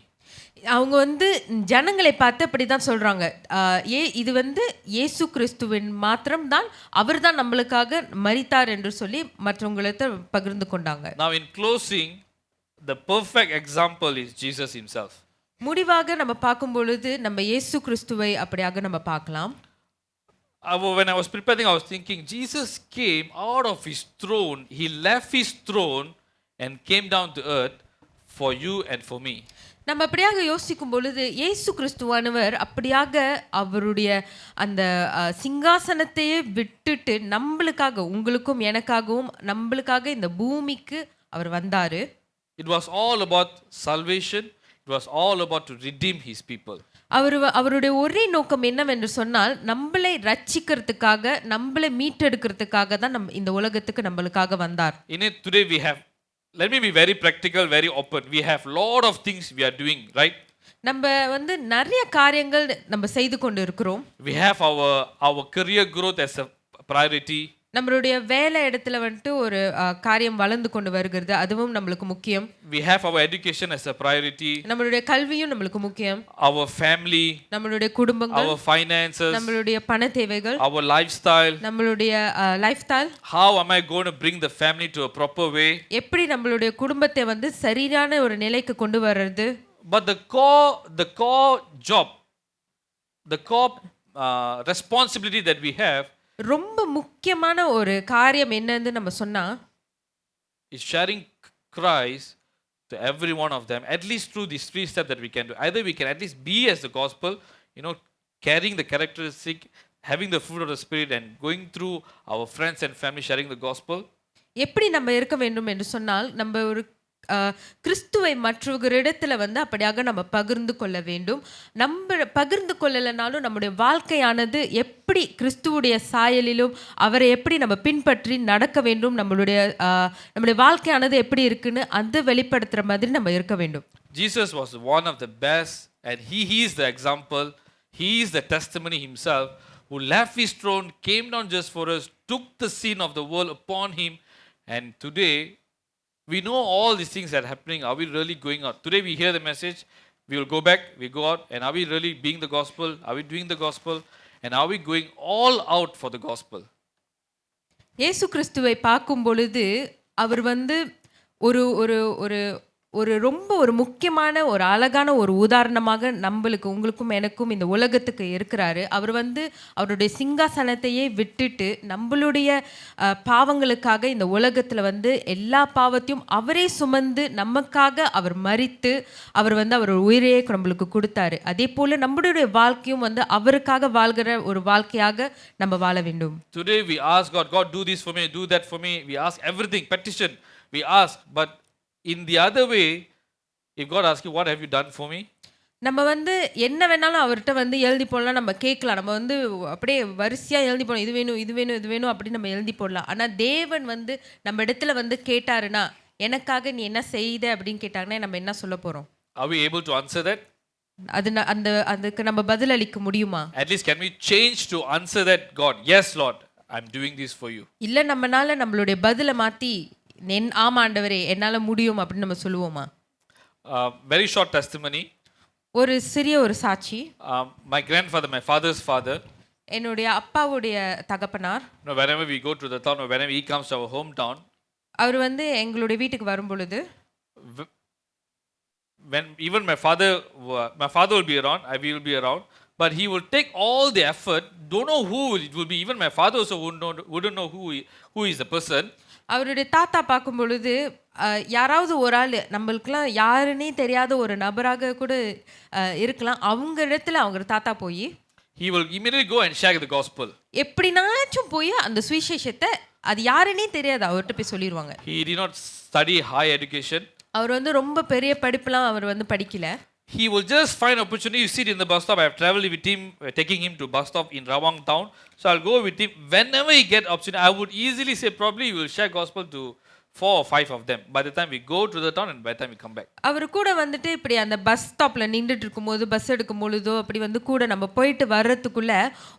S2: அவங்க வந்து ஜனங்களை பார்த்து அப்படிதான் சொல்றாங்க. இது வந்து இயேசு கிறிஸ்துவின் மாத்திரம்தான் அவர்தான் நம்மளுக்காக மரித்தார் என்று சொல்லி மற்றவங்களுக்கு பகிர்ந்து கொண்டாங்க.
S1: Now in closing, the perfect example is Jesus himself.
S2: முடிவாக நம்ம பார்க்கும் பொழுது நம்ம இயேசு கிறிஸ்துவை அப்படியாக நம்ம பார்க்கலாம்.
S1: When I was preparing, I was thinking, Jesus came out of his throne. He left his throne and came down to earth for you and for me.
S2: நம்ம அப்படியாக யோசிக்கும் பொழுது இயேசு கிறிஸ்துவானவர் அப்படியாக அவருடைய அந்த சிங்காசனத்தையே விட்டுட்டு நம்மளுக்காக, உங்களுக்கும் எனக்காகவும் நம்மளுக்காக இந்த பூமிக்கு அவர் வந்தாரு.
S1: It was all about salvation. It was all about to redeem his people.
S2: அவருடைய ஒரே நோக்கம் என்னவென்று சொன்னால் நம்மளை ரட்சிக்கிறதுக்காக, நம்மளை மீட்டெடுக்கிறதுக்காக தான் இந்த உலகத்துக்கு நம்மளுக்காக வந்தார்.
S1: In it today we have, let me be very practical, very open. We have lot of things we are doing, right?
S2: நம்ம வந்து நிறைய காரியங்கள் நம்ம செய்து கொண்டு இருக்கிறோம்.
S1: We have our career growth as a priority.
S2: நம்மளுடைய வேலை இடத்துல வந்துட்டு ஒரு காரியம் வளர்ந்து கொண்டு வருகிறது, அதுவும் நம்மளுக்கு முக்கியம்.
S1: We have our education as a priority.
S2: நம்மளுடைய கல்வியும் நம்மளுக்கு முக்கியம்.
S1: Our family,
S2: நம்மளுடைய குடும்பங்கள்,
S1: our finances,
S2: நம்மளுடைய பண தேவைகள்,
S1: our lifestyle.
S2: நம்மளுடைய life style.
S1: How am I going to bring the family to a proper way?
S2: எப்படி நம்மளுடைய குடும்பத்தை வந்து சரியான ஒரு நிலைக்கு கொண்டு வர்றது?
S1: But the core job, the core responsibility that we have
S2: ரொம்ப முக்கியமான ஒரு காரியம் என்னன்னு நம்ம சொன்னா
S1: is sharing Christ to every one of them, at least through these 3 steps that we can do. Either we can at least be as the gospel, carrying the characteristic, having the fruit of the Spirit, and going through our friends and family sharing the gospel.
S2: எப்படி நம்ம இருக்க வேண்டும் என்று சொன்னால், நம்ம ஒரு கிறிஸ்துவை மற்றவர்களிடத்துல வந்து அப்படியாக நம்ம பகிர்ந்து கொள்ள வேண்டும். நம்ம பகிர்ந்து கொள்ளலைனாலும் நம்முடைய வாழ்க்கையானது எப்படி கிறிஸ்துவுடைய சாயலிலும் அவரை எப்படி நம்ம பின்பற்றி நடக்க வேண்டும், நம்முடைய வாழ்க்கையானது எப்படி இருக்குன்னு அது வெளிப்படுத்துற மாதிரி நம்ம இருக்க வேண்டும்.
S1: Jesus was one of the best, and he is the example. He is the testimony himself, who left his throne, came down just for us, took the sin of the world upon him, and today we know all these things that are happening. Are we really going out? Today we hear the message, we will go back, we go out, and are we really being the gospel? Are we doing the gospel? And are we going all out for the gospel?
S2: இயேசு கிறிஸ்துவை பார்க்கும் பொழுது அவர் வந்து ஒரு ஒரு ஒரு ஒரு ரொம்ப ஒரு முக்கியமான ஒரு அழகான ஒரு உதாரணமாக நம்மளுக்கு, உங்களுக்கும் எனக்கும் இந்த உலகத்துக்கு இருக்கிறாரு. அவர் வந்து அவருடைய சிங்காசனத்தையே விட்டுட்டு நம்மளுடைய பாவங்களுக்காக இந்த உலகத்தில் வந்து எல்லா பாவத்தையும் அவரே சுமந்து நமக்காக அவர் மரித்து அவர் வந்து அவர் உயிரையே நம்மளுக்கு கொடுத்தாரு. அதே போல் நம்மளுடைய வாழ்க்கையும் வந்து அவருக்காக வாழ்கிற ஒரு வாழ்க்கையாக நம்ம வாழ வேண்டும்.
S1: Today we ask God, God do this for me, do that for me. We ask everything, petition. We ask, but in the other way, if God asks you, what have you done for me?
S2: நம்ம வந்து என்ன வேணாலும் அவர்கிட்ட வந்து எழுதி போடலாம், நம்ம கேட்கலாம். நம்ம வந்து அப்படியே வரிசையாக எழுதி போடலாம், இது வேணும் இது வேணும் இது வேணும் அப்படின்னு நம்ம எழுதி போடலாம். ஆனால் தேவன் வந்து நம்ம இடத்துல வந்து கேட்டாருன்னா, எனக்காக நீ என்ன செய்த அப்படின்னு கேட்டாங்கன்னா நம்ம என்ன சொல்ல போகிறோம்?
S1: Are we able to answer that?
S2: அதுக்கு நம்ம பதில் அளிக்க முடியுமா?
S1: At least can we change to answer that, God, yes Lord, I'm doing this for you.
S2: இல்லை நம்மனால நம்மளுடைய பதிலை மாற்றி ஆமாண்டவரே என்னால் முடியும் அப்படின்னு நம்ம சொல்லுவோமா?
S1: Very short testimony.
S2: ஒரு சிறிய ஒரு சாட்சி.
S1: My grandfather, my father's father,
S2: என்னுடைய அப்பாவுடைய தகப்பனார்,
S1: whenever we go to the town or whenever he comes to our hometown,
S2: அவர் வந்து எங்களுடைய வீட்டுக்கு வரும் பொழுது,
S1: when even my father will be around, I will be around, but he will take all the effort. Don't know who it will be. Even my father also wouldn't know who is the person.
S2: அவருடைய தாத்தா பார்க்கும் பொழுது யாராவது ஒரு ஆள், நம்மளுக்குலாம் யாருன்னே தெரியாத ஒரு நபராக கூட இருக்கலாம், அவங்க இடத்துல அவங்க தாத்தா போய்
S1: he will immediately go and share the gospel.
S2: எப்படினாச்சும் போய் அந்த சுவிசேஷத்தை, அது யாருன்னே தெரியாது, அவர்கிட்ட போய் சொல்லிடுவாங்க.
S1: He did not study high education.
S2: அவர் வந்து ரொம்ப பெரிய படிப்புலாம் அவர் வந்து படிக்கல.
S1: He will just find opportunity to sit in the bus stop. I have traveled with him, taking him to bus stop in Rawang town. So I'll go with him. Whenever he get opportunity, I would easily say probably he will share gospel to 4 or 5 of them. By the time we go to the town and by the time we come back.
S2: அவர் கூட வந்துட்டு இப்படி அந்த bus ஸ்டாப்ல நின்றுட்டு இருக்கும்போது, bus எடுக்கும் பொழுதோ அப்படி வந்து கூட நம்ம போயிட்டு வர்றதுக்குள்ள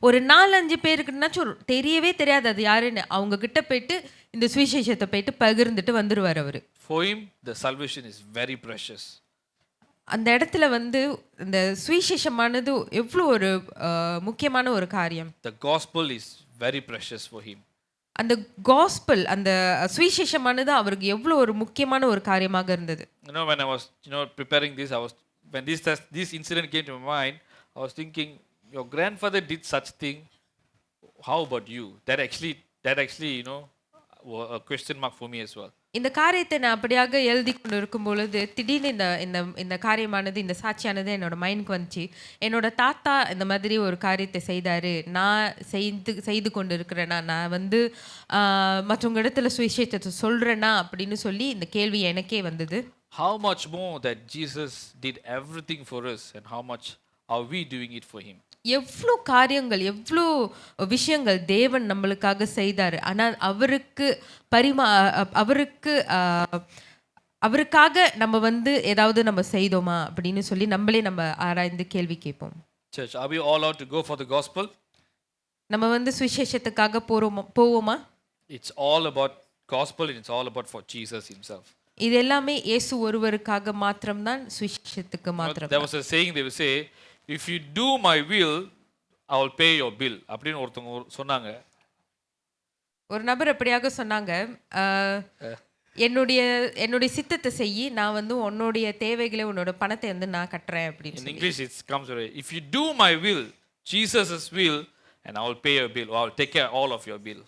S2: ஒரு 4-5 பேருக்குன்னாச்சும் தெரியவே தெரியாது அது யாருன்னு, அவங்க கிட்ட போயிட்டு இந்த சுவிசேஷத்தை போயிட்டு பகிர்ந்துட்டு வந்துருவார் அவர்.
S1: For him, the salvation is very precious.
S2: அந்த இடத்துல வந்து இந்த சுவிசேஷமானது எவ்வளோ ஒரு முக்கியமான ஒரு காரியம்.
S1: The gospel is very precious for him.
S2: அந்த காஸ்பல், அந்த சுவிசேஷமானது அவருக்கு எவ்வளோ ஒரு முக்கியமான ஒரு காரியமாக இருந்தது.
S1: You know, when I was, preparing this, when this incident came to my mind, I was thinking, your grandfather did such thing. How about you? That actually, a question mark for me as well.
S2: இந்த காரியத்தை நான் அப்படியாக எழுதி கொண்டு இருக்கும் பொழுது திடீர்னு இந்த காரியமானது, இந்த சாட்சியானது என்னோட மைண்டுக்கு வந்துச்சு. என்னோட தாத்தா இந்த மாதிரி ஒரு காரியத்தை செய்தாரு, நான் செய்து கொண்டு இருக்கிறேன்னா, நான் வந்து மற்றவங்க இடத்துல சுவிசேஷத்தை சொல்றேனா அப்படின்னு சொல்லி இந்த கேள்வி எனக்கே வந்தது.
S1: How much more that Jesus did everything for us, and how much are we doing it for him?
S2: எவ்வளோ காரியங்கள், எவ்வளோ விஷயங்கள் தேவன் நம்மளுக்காக செய்தார். ஆனால் அவருக்காக நம்ம வந்து ஏதாவது நம்ம செய்தோமா அப்படின்னு சொல்லி நம்ம ஆராய்ந்து கேள்வி கேட்போம்.
S1: Church, are we all out to go for the gospel?
S2: நம்ம வந்து சுவிசேஷத்துக்காக போவோமா?
S1: It's all about gospel, and it's all about for Jesus himself.
S2: இது எல்லாமே இயேசு ஒருவருக்காக மாத்திரம்தான், சுவிசேஷத்துக்கு மாத்திரம்.
S1: There was a saying, they will say, if you do my will, I will pay your bill. அப்படின்னு ஒருத்தவங்க சொன்னாங்க.
S2: ஒரு நபர் அப்படியாக சொன்னாங்க, என்னுடைய சித்தத்தை செய்யி, நான் வந்து உன்னுடைய தேவைகளை, உன்னோட பணத்தை வந்து நான் கட்டுறேன் அப்படின்னு.
S1: In English it comes away, if you do my will, Jesus' will, and I will pay your bill, or I will take care all of your bill.